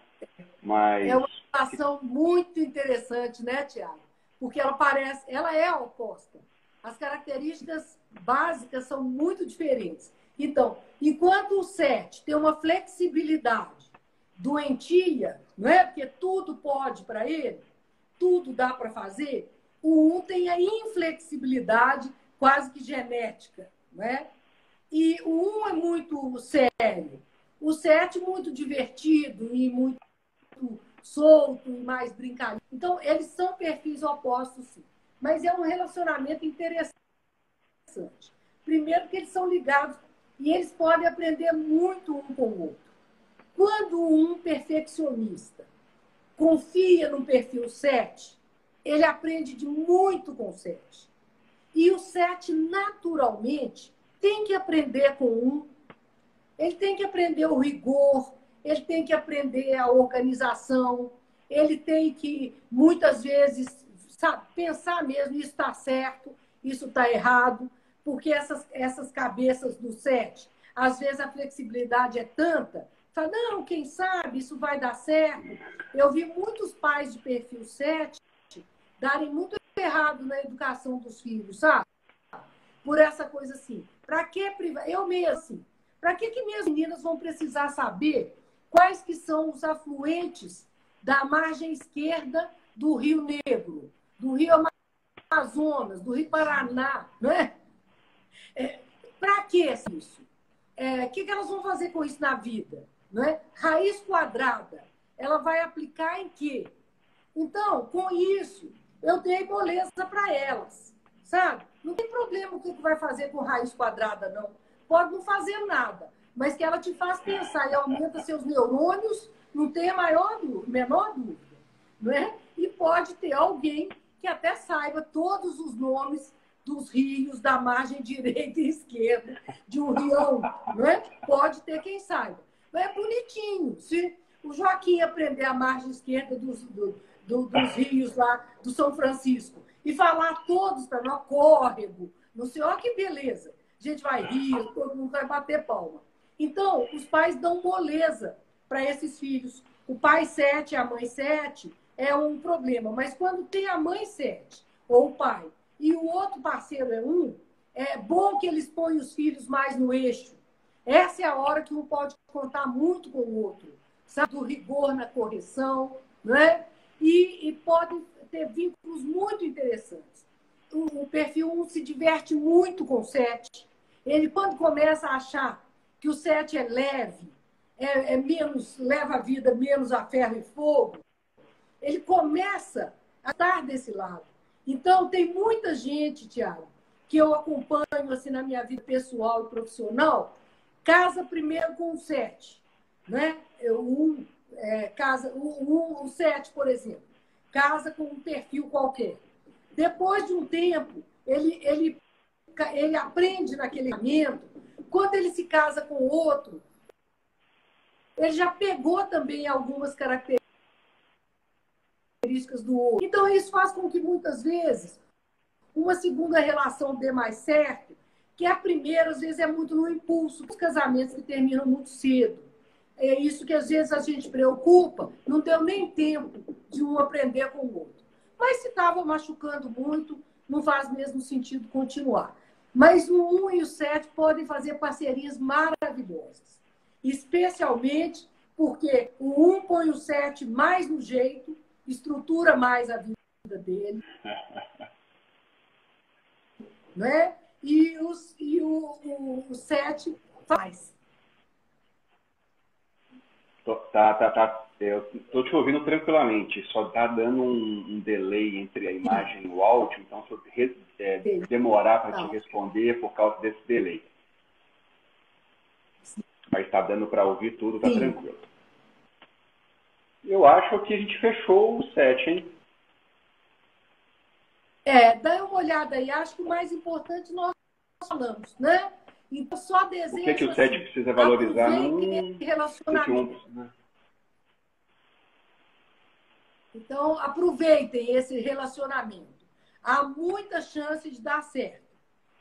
Mas é uma relação muito interessante, né, Tiago? Porque ela é oposta. As características básicas são muito diferentes. Então, enquanto o 7 tem uma flexibilidade doentia, não é? Porque tudo pode para ele, tudo dá para fazer, o 1 tem a inflexibilidade quase que genética, não é? E o 1 é muito sério, o 7 muito divertido e muito solto e mais brincalhão. Então, eles são perfis opostos, sim. Mas é um relacionamento interessante. Primeiro que eles são ligados e eles podem aprender muito um com o outro. Quando um perfeccionista confia no perfil 7, ele aprende de muito com o 7. E o 7, naturalmente, tem que aprender com um. Ele tem que aprender o rigor, ele tem que aprender a organização, ele tem que, muitas vezes, sabe, pensar mesmo, isso está certo, isso está errado, porque essas cabeças do 7, às vezes a flexibilidade é tanta, fala, não, quem sabe, isso vai dar certo. Eu vi muitos pais de perfil 7 darem muito errado na educação dos filhos, sabe? Por essa coisa assim. Para que privar? Eu mesmo, assim. Para que minhas meninas vão precisar saber quais que são os afluentes da margem esquerda do Rio Negro, do Rio Amazonas, do Rio Paraná, não é? Para que isso? O que elas vão fazer com isso na vida? Não é? Raiz quadrada, ela vai aplicar em quê? Então, com isso, eu dei moleza para elas, sabe? Não tem problema o que vai fazer com raiz quadrada, não. Pode não fazer nada, mas que ela te faz pensar e aumenta seus neurônios, não tem a menor dúvida, não é? E pode ter alguém que até saiba todos os nomes dos rios da margem direita e esquerda de um rio, não é? Pode ter quem saiba. Mas é bonitinho. Se o Joaquim aprender a margem esquerda dos rios lá do São Francisco e falar todos para nós, córrego, não sei, olha que beleza. A gente vai rir, todo mundo vai bater palma. Então, os pais dão moleza para esses filhos. O pai 7 e a mãe 7 é um problema, mas quando tem a mãe 7 ou o pai e o outro parceiro é 1, é bom que eles ponham os filhos mais no eixo. Essa é a hora que um pode contar muito com o outro, sabe? Do rigor na correção, não é? E podem ter vínculos muito interessantes. O perfil 1 se diverte muito com o 7. Ele, quando começa a achar que o 7 é leve, leva a vida menos a ferro e fogo, ele começa a estar desse lado. Então, tem muita gente, Tiago, que eu acompanho assim, na minha vida pessoal e profissional, casa primeiro com o 7, né? O 7, por exemplo, casa com um perfil qualquer. Depois de um tempo, ele aprende naquele momento. Quando ele se casa com outro, ele já pegou também algumas características do outro. Então, isso faz com que, muitas vezes, uma segunda relação dê mais certo, que a primeira, às vezes, é muito no impulso. Os casamentos que terminam muito cedo. É isso que, às vezes, a gente preocupa. Não deu nem tempo de um aprender com o outro. Mas se estava machucando muito, não faz mesmo sentido continuar. Mas o 1 e o 7 podem fazer parcerias maravilhosas. Especialmente porque o 1 põe o 7 mais no jeito, estrutura mais a vida dele. Né? E o 7 faz. Tá. Eu estou te ouvindo tranquilamente. Só está dando um delay entre a imagem e o áudio, então se eu demorar para te responder por causa desse delay. Mas está dando para ouvir tudo, está tranquilo. Eu acho que a gente fechou o 7, hein? Dá uma olhada aí. Acho que o mais importante nós falamos, né? Então, só desejo... O que o 7 precisa valorizar num relacionamento. Então, aproveitem esse relacionamento. Há muita chance de dar certo,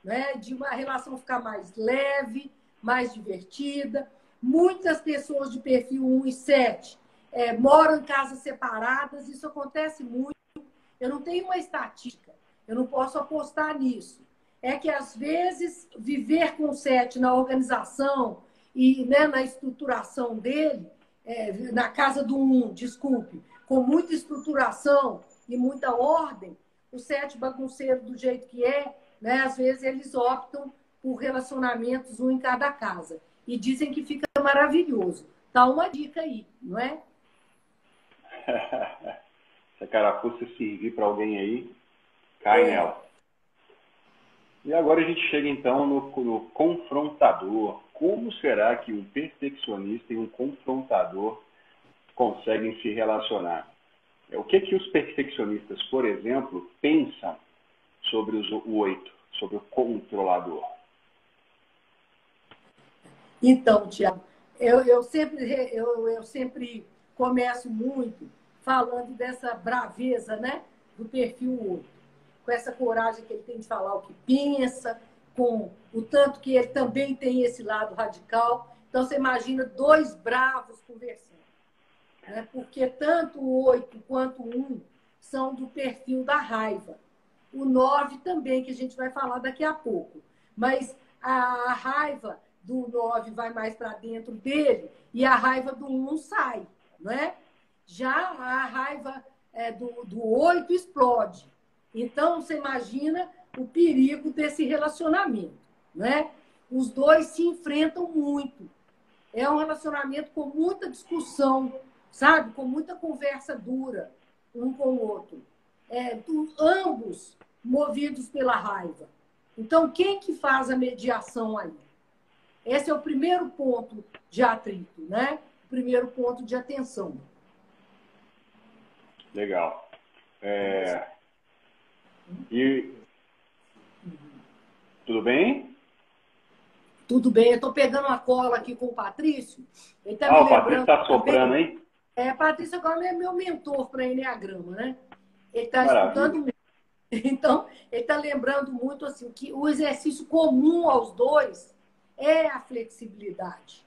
né? De uma relação ficar mais leve, mais divertida. Muitas pessoas de perfil 1 e 7 moram em casas separadas. Isso acontece muito. Eu não tenho uma estatística. Eu não posso apostar nisso. É que, às vezes, viver com o 7 na organização e, né, na estruturação dele, na casa do 1, desculpe, com muita estruturação e muita ordem, o 7 bagunceiro do jeito que né, às vezes eles optam por relacionamentos um em cada casa. E dizem que fica maravilhoso. Tá uma dica aí, não é? Se a carapuça servir para alguém aí, cai nela. E agora a gente chega, então, no confrontador. Como será que um perfeccionista e um confrontador conseguem se relacionar? O que os perfeccionistas, por exemplo, pensam sobre o 8, sobre o controlador? Então, Tiago, eu sempre começo muito falando dessa braveza, né, do perfil 8. Com essa coragem que ele tem de falar o que pensa, com o tanto que ele também tem esse lado radical. Então, você imagina 2 bravos conversando. Né? Porque tanto o 8 quanto o 1 são do perfil da raiva. O 9 também, que a gente vai falar daqui a pouco. Mas a raiva do 9 vai mais para dentro dele e a raiva do 1 sai. Né? Já a raiva do 8 explode. Então, você imagina o perigo desse relacionamento, né? Os dois se enfrentam muito. É um relacionamento com muita discussão, sabe? Com muita conversa dura um com o outro. Ambos movidos pela raiva. Então, quem que faz a mediação aí? Esse é o primeiro ponto de atrito, né? O primeiro ponto de atenção. Legal. E tudo bem? Tudo bem. Eu estou pegando uma cola aqui com o Patrício. Ele tá o Patrício está soprando, hein? Patrício agora é meu mentor para Enneagrama, né? Ele está estudando muito. Então, ele está lembrando muito assim, que o exercício comum aos dois é a flexibilidade.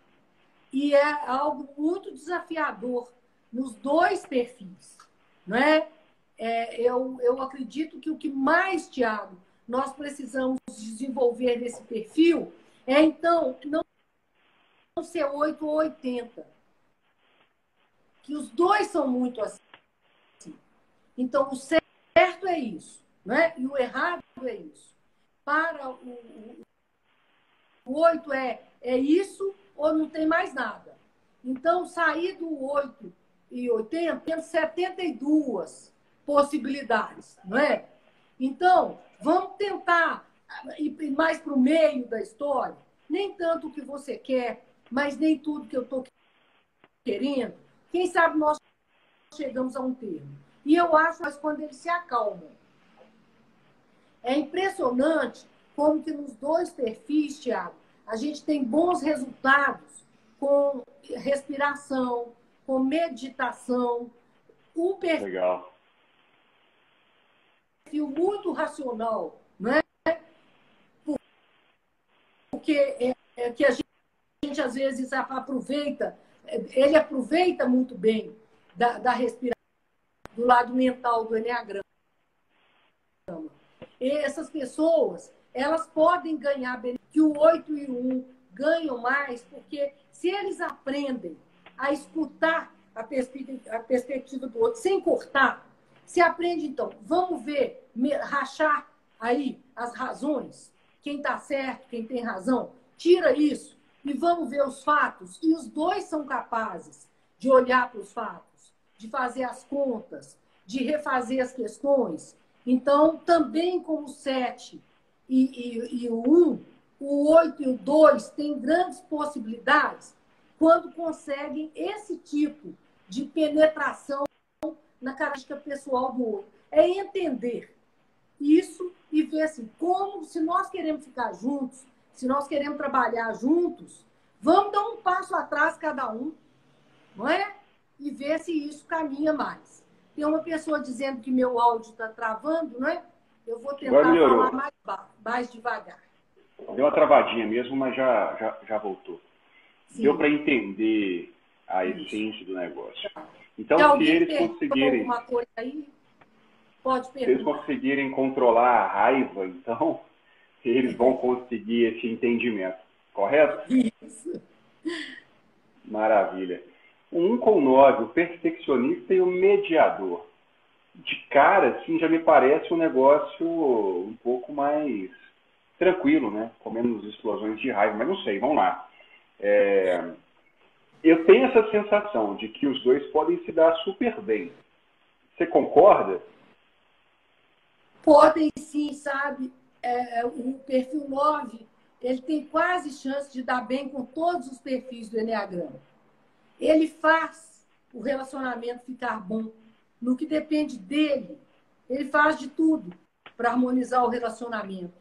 E é algo muito desafiador nos dois perfis, não é? Eu acredito que o que mais, Tiago, nós precisamos desenvolver nesse perfil então, não ser 8 ou 80. Que os dois são muito assim. Então, o certo é isso, né? E o errado é isso. Para o 8 é isso ou não tem mais nada. Então, sair do 8 e 80, temos 72 possibilidades, não é? Então, vamos tentar ir mais para o meio da história. nem tanto o que você quer, mas nem tudo que eu estou querendo. Quem sabe nós chegamos a um termo. E eu acho que quando eles se acalmam. É impressionante como que nos dois perfis, Thiago, a gente tem bons resultados com respiração, com meditação. Um perfil Legal. muito racional, não é? Porque que a gente às vezes aproveita, ele aproveita muito bem da respiração, do lado mental do Eneagrama. E essas pessoas, elas podem ganhar benefício, que o 8 e o 1 ganham mais, porque se eles aprendem a escutar a perspectiva do outro, sem cortar, se aprende, então, vamos ver, rachar aí as razões, quem está certo, quem tem razão, tira isso e vamos ver os fatos. E os dois são capazes de olhar para os fatos, de fazer as contas, de refazer as questões. Então, também como o 7 e o 1, o 8 e o 2 têm grandes possibilidades quando conseguem esse tipo de penetração na característica pessoal do outro. É entender isso e ver assim, como, se nós queremos ficar juntos, se nós queremos trabalhar juntos, vamos dar um passo atrás cada um, não é? E ver se isso caminha mais. Tem uma pessoa dizendo que meu áudio está travando, não é? Eu vou tentar falar mais devagar. Deu uma travadinha mesmo, mas já voltou. Sim. Deu para entender a essência do negócio. Então, se eles conseguirem... alguma coisa aí, pode perguntar. Se eles conseguirem controlar a raiva, então, eles vão conseguir esse entendimento. Correto? Isso. Maravilha. O 1 com 9, o perfeccionista e o mediador. De cara, assim, já me parece um negócio um pouco mais tranquilo, né? Com menos explosões de raiva, mas não sei, vamos lá. Eu tenho essa sensação de que os dois podem se dar super bem. Você concorda? Podem sim, sabe? O perfil 9, ele tem quase chance de dar bem com todos os perfis do Eneagrama. Ele faz o relacionamento ficar bom. No que depende dele, ele faz de tudo para harmonizar o relacionamento.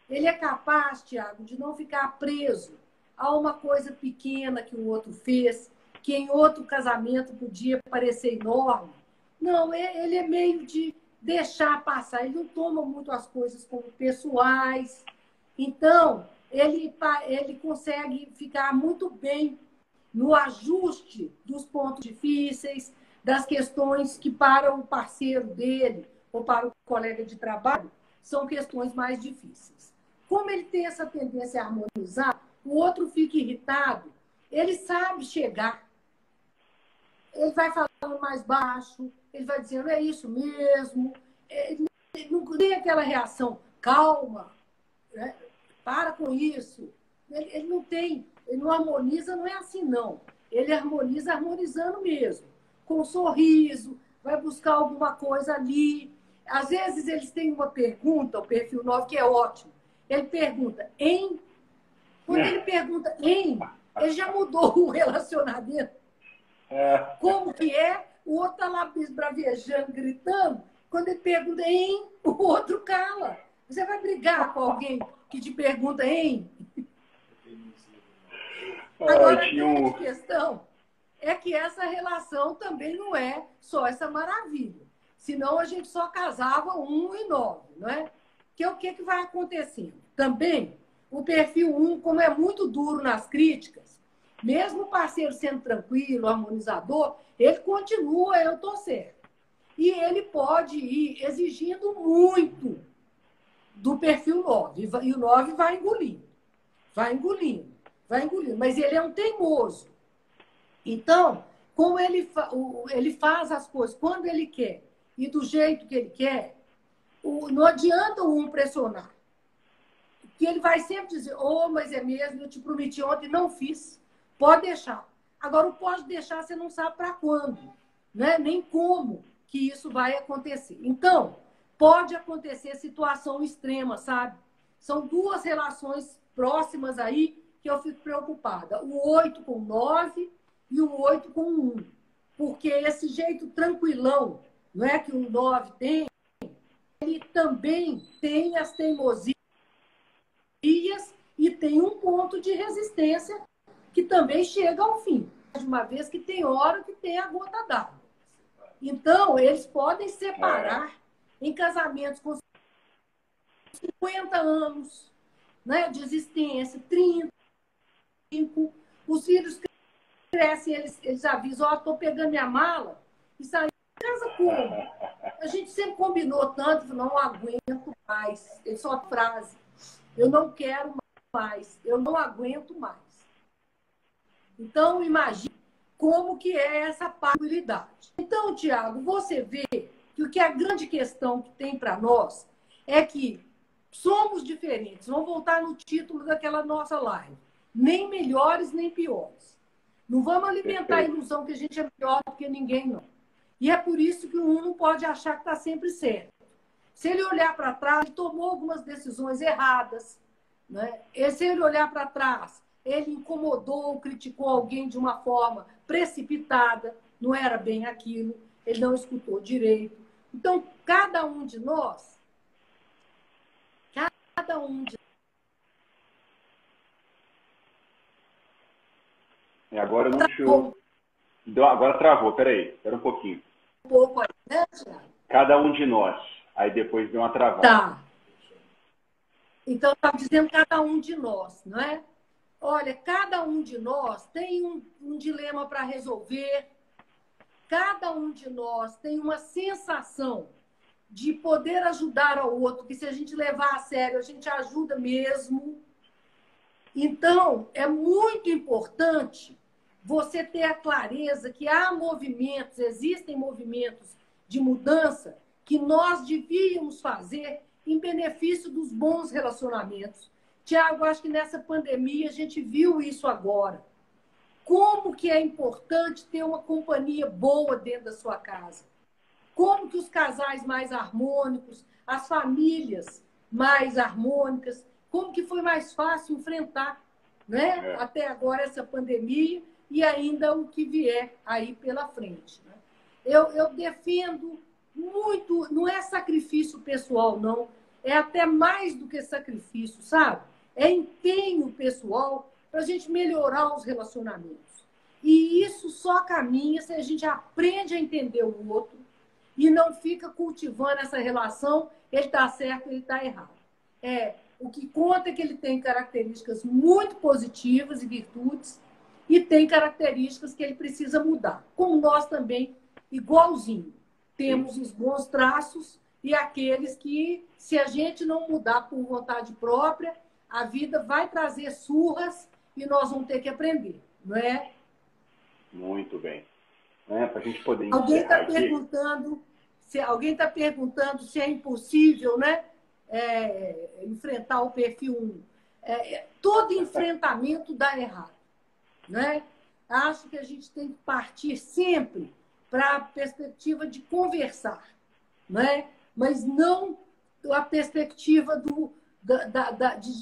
Ele é capaz, Tiago, de não ficar preso a uma coisa pequena que o outro fez, que em outro casamento podia parecer enorme. Não, ele é meio de deixar passar. Ele não toma muito as coisas como pessoais. Então, ele consegue ficar muito bem no ajuste dos pontos difíceis, das questões que para o parceiro dele ou para o colega de trabalho são questões mais difíceis. Como ele tem essa tendência a harmonizar, o outro fica irritado, ele sabe chegar. Ele vai falando mais baixo, ele vai dizendo, é isso mesmo. Ele não tem aquela reação, calma, né? Para com isso. Ele não tem, ele não harmoniza, não é assim, não. Ele harmoniza harmonizando mesmo, com um sorriso, vai buscar alguma coisa ali. Às vezes eles têm uma pergunta, o perfil 9, que é ótimo. Ele pergunta, hein? Quando ele pergunta, hein? Ele já mudou o relacionamento. Como que é? O outro está lá bravejando, gritando. Quando ele pergunta, hein? O outro cala. Você vai brigar com alguém que te pergunta, hein? Agora, a grande questão é que essa relação também não é só essa maravilha. Senão a gente só casava 1 e 9, não é? Que é o que vai acontecendo? Também, o perfil 1, como é muito duro nas críticas, mesmo o parceiro sendo tranquilo, harmonizador, ele continua, eu estou certo. E ele pode ir exigindo muito do perfil 9. E o 9 vai engolindo. Vai engolindo. Vai engolindo. Mas ele é um teimoso. Então, como ele faz as coisas quando ele quer e do jeito que ele quer, não adianta o 1 pressionar. Que ele vai sempre dizer, mas é mesmo, eu te prometi ontem, não fiz. Pode deixar. Agora, o pode deixar, você não sabe para quando, né? Nem como que isso vai acontecer. Então, pode acontecer situação extrema, sabe? São duas relações próximas aí que eu fico preocupada. O 8 com 9 e o 8 com 1. Porque esse jeito tranquilão, não é que o 9 tem, ele também tem as teimosias e tem um ponto de resistência que também chega ao fim. De uma vez que tem hora que tem a gota d'água. Então, eles podem separar em casamentos com 50 anos, né, de existência, 30, os filhos crescem, eles avisam, ó, estou pegando minha mala e saio de casa como? A gente sempre combinou tanto, não aguento mais. É só frase, eu não quero mais, eu não aguento mais. Então, imagine como que é essa possibilidade. Então, Tiago, você vê que o que é a grande questão que tem para nós é que somos diferentes. Vamos voltar no título daquela nossa live. Nem melhores, nem piores. Não vamos alimentar a ilusão que a gente é melhor do que ninguém, não. E é por isso que um não pode achar que está sempre certo. Se ele olhar para trás, ele tomou algumas decisões erradas. Né? E se ele olhar para trás, ele incomodou, criticou alguém de uma forma precipitada, não era bem aquilo, ele não escutou direito. Então, cada um de nós, E agora não show. Agora travou, peraí, espera um pouquinho. Um pouco aí, né, Thiago? Cada um de nós. Aí depois deu uma travada. Tá. Então, está dizendo cada um de nós, não é? Olha, cada um de nós tem um dilema para resolver. Cada um de nós tem uma sensação de poder ajudar ao outro, que se a gente levar a sério, a gente ajuda mesmo. Então, é muito importante você ter a clareza que há movimentos, existem movimentos de mudança que nós devíamos fazer em benefício dos bons relacionamentos. Tiago, acho que nessa pandemia a gente viu isso agora. Como que é importante ter uma companhia boa dentro da sua casa. Como que os casais mais harmônicos, as famílias mais harmônicas, como que foi mais fácil enfrentar, né? Até agora essa pandemia e ainda o que vier aí pela frente. Né? Eu defendo muito, não é sacrifício pessoal, não. É até mais do que sacrifício, sabe? É empenho pessoal para a gente melhorar os relacionamentos. E isso só caminha se a gente aprende a entender o outro e não fica cultivando essa relação, ele está certo, ele está errado. O que conta é que ele tem características muito positivas e virtudes e tem características que ele precisa mudar. Como nós também, igualzinho. Temos os bons traços e aqueles que, se a gente não mudar por vontade própria, a vida vai trazer surras e nós vamos ter que aprender, não é? Muito bem. Para a gente poder Alguém está perguntando se é impossível, né? Enfrentar o perfil 1. Todo enfrentamento dá errado. Né? Acho que a gente tem que partir sempre para a perspectiva de conversar, né? Mas não a perspectiva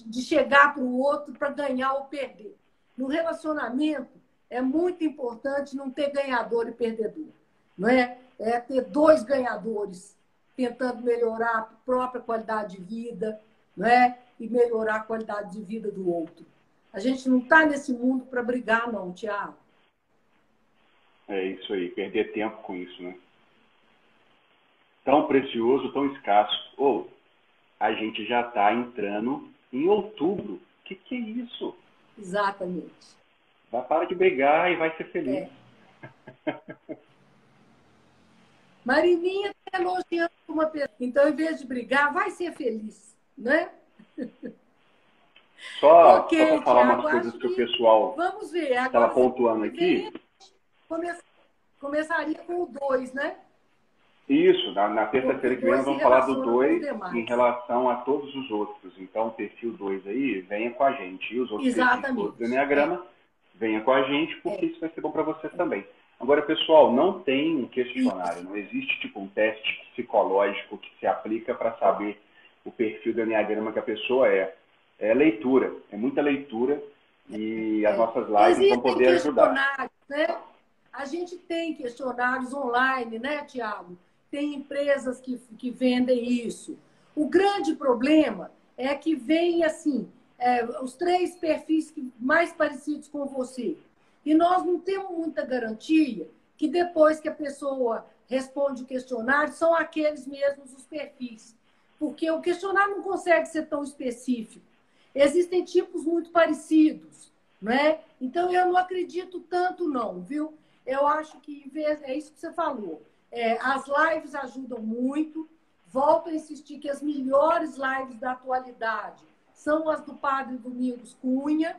de chegar para o outro para ganhar ou perder. No relacionamento, é muito importante não ter ganhador e perdedor. Não é? É ter dois ganhadores tentando melhorar a própria qualidade de vida, não é? E melhorar a qualidade de vida do outro. A gente não está nesse mundo para brigar, não, Tiago. É isso aí, perder tempo com isso, né? Tão precioso, tão escasso. A gente já está entrando em outubro. O que é isso? Exatamente. Para de brigar e vai ser feliz. Marininha está elogiando uma pessoa. Então, em vez de brigar, vai ser feliz, né? Só para falar umas coisas que o pessoal estava pontuando aqui. Começaria com o 2, né? Isso, na terça-feira que vem nós vamos falar do 2 em relação a todos os outros. Então, o perfil 2 aí, venha com a gente. E os outros perfis do Enneagrama, venha com a gente, porque isso vai ser bom para você também. Agora, pessoal, não tem um questionário, não existe tipo um teste psicológico que se aplica para saber o perfil do Enneagrama que a pessoa é. É leitura, é muita leitura E as nossas lives vão poder ajudar. Né? A gente tem questionários online, né, Tiago? Tem empresas que vendem isso. O grande problema é que vem, assim, os 3 perfis mais parecidos com você. E nós não temos muita garantia que depois que a pessoa responde o questionário, são aqueles mesmos os perfis. Porque o questionário não consegue ser tão específico. Existem tipos muito parecidos, né? Então, eu não acredito tanto, não, viu? Eu acho que é isso que você falou. As lives ajudam muito. Volto a insistir que as melhores lives da atualidade são as do Padre Domingos Cunha,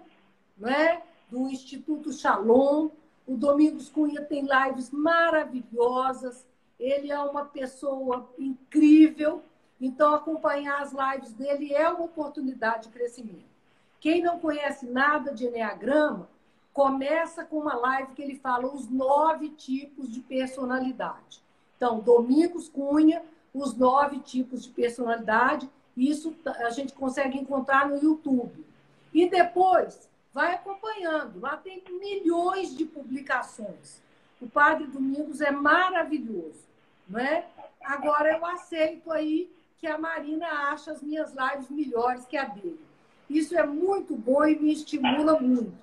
né? Do Instituto Shalom. O Domingos Cunha tem lives maravilhosas. Ele é uma pessoa incrível. Então, acompanhar as lives dele é uma oportunidade de crescimento. Quem não conhece nada de Enneagrama, começa com uma live que ele fala os 9 tipos de personalidade. Então, Domingos Cunha, os 9 tipos de personalidade. Isso a gente consegue encontrar no YouTube. E depois, vai acompanhando. Lá tem milhões de publicações. O Padre Domingos é maravilhoso, não é? Agora, eu aceito aí que a Marina acha as minhas lives melhores que a dele. Isso é muito bom e me estimula muito.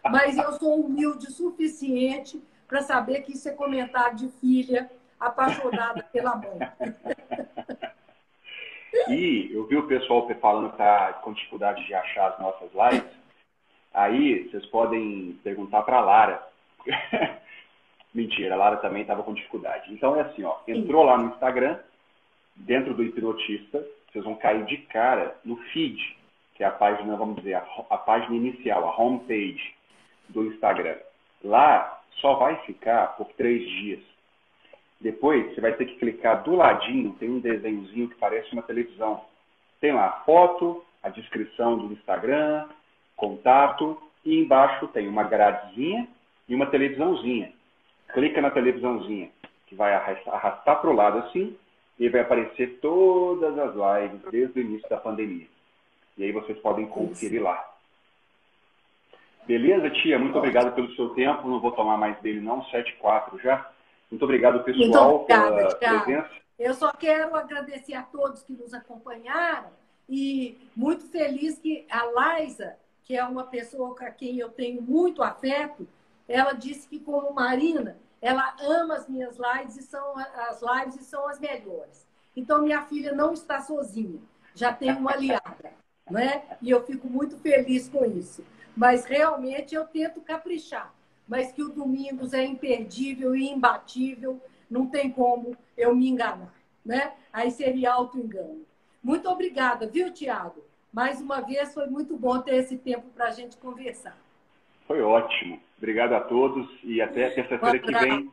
Mas eu sou humilde o suficiente para saber que isso é comentário de filha apaixonada pela mãe. E eu vi o pessoal falando que está com dificuldade de achar as nossas lives. Aí vocês podem perguntar para a Lara. Mentira, a Lara também estava com dificuldade. Então é assim, ó, entrou lá no Instagram, dentro do Hipnotista, vocês vão cair de cara no feed, que é a página, vamos dizer, a página inicial, a homepage do Instagram. Lá só vai ficar por 3 dias. Depois você vai ter que clicar do ladinho, tem um desenhozinho que parece uma televisão. Tem lá a foto, a descrição do Instagram, contato, e embaixo tem uma gradezinha e uma televisãozinha. Clica na televisãozinha, que vai arrastar para o lado assim, e vai aparecer todas as lives desde o início da pandemia. E aí vocês podem conferir lá. Beleza, tia? Muito obrigado pelo seu tempo. Não vou tomar mais dele não, 7h04 já. Muito obrigado, pessoal, pela presença. Eu só quero agradecer a todos que nos acompanharam e muito feliz que a Laisa, que é uma pessoa com quem eu tenho muito afeto, ela disse que, como Marina, ela ama as minhas lives e são as melhores. Então, minha filha não está sozinha, já tem uma aliada, né? E eu fico muito feliz com isso. Mas, realmente, eu tento caprichar. Mas que o Domingos é imperdível e imbatível, não tem como eu me enganar, né? Aí seria auto-engano. Muito obrigada, viu, Tiago? Mais uma vez, foi muito bom ter esse tempo para a gente conversar. Foi ótimo. Obrigado a todos e até terça-feira que vem,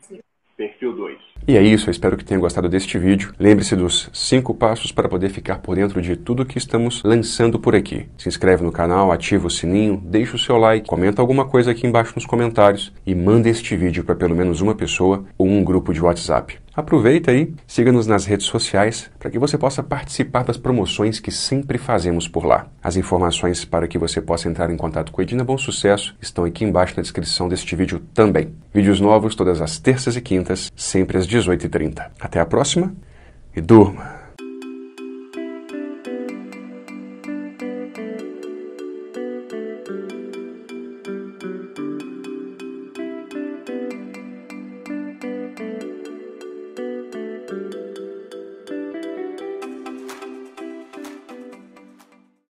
Perfil 2. E é isso, eu espero que tenham gostado deste vídeo. Lembre-se dos 5 passos para poder ficar por dentro de tudo que estamos lançando por aqui. Se inscreve no canal, ativa o sininho, deixa o seu like, comenta alguma coisa aqui embaixo nos comentários e manda este vídeo para pelo menos uma pessoa ou um grupo de WhatsApp. Aproveita aí, siga-nos nas redes sociais para que você possa participar das promoções que sempre fazemos por lá. As informações para que você possa entrar em contato com a Edina Bom Sucesso estão aqui embaixo na descrição deste vídeo também. Vídeos novos todas as terças e quintas, sempre às 18h30. Até a próxima e durma!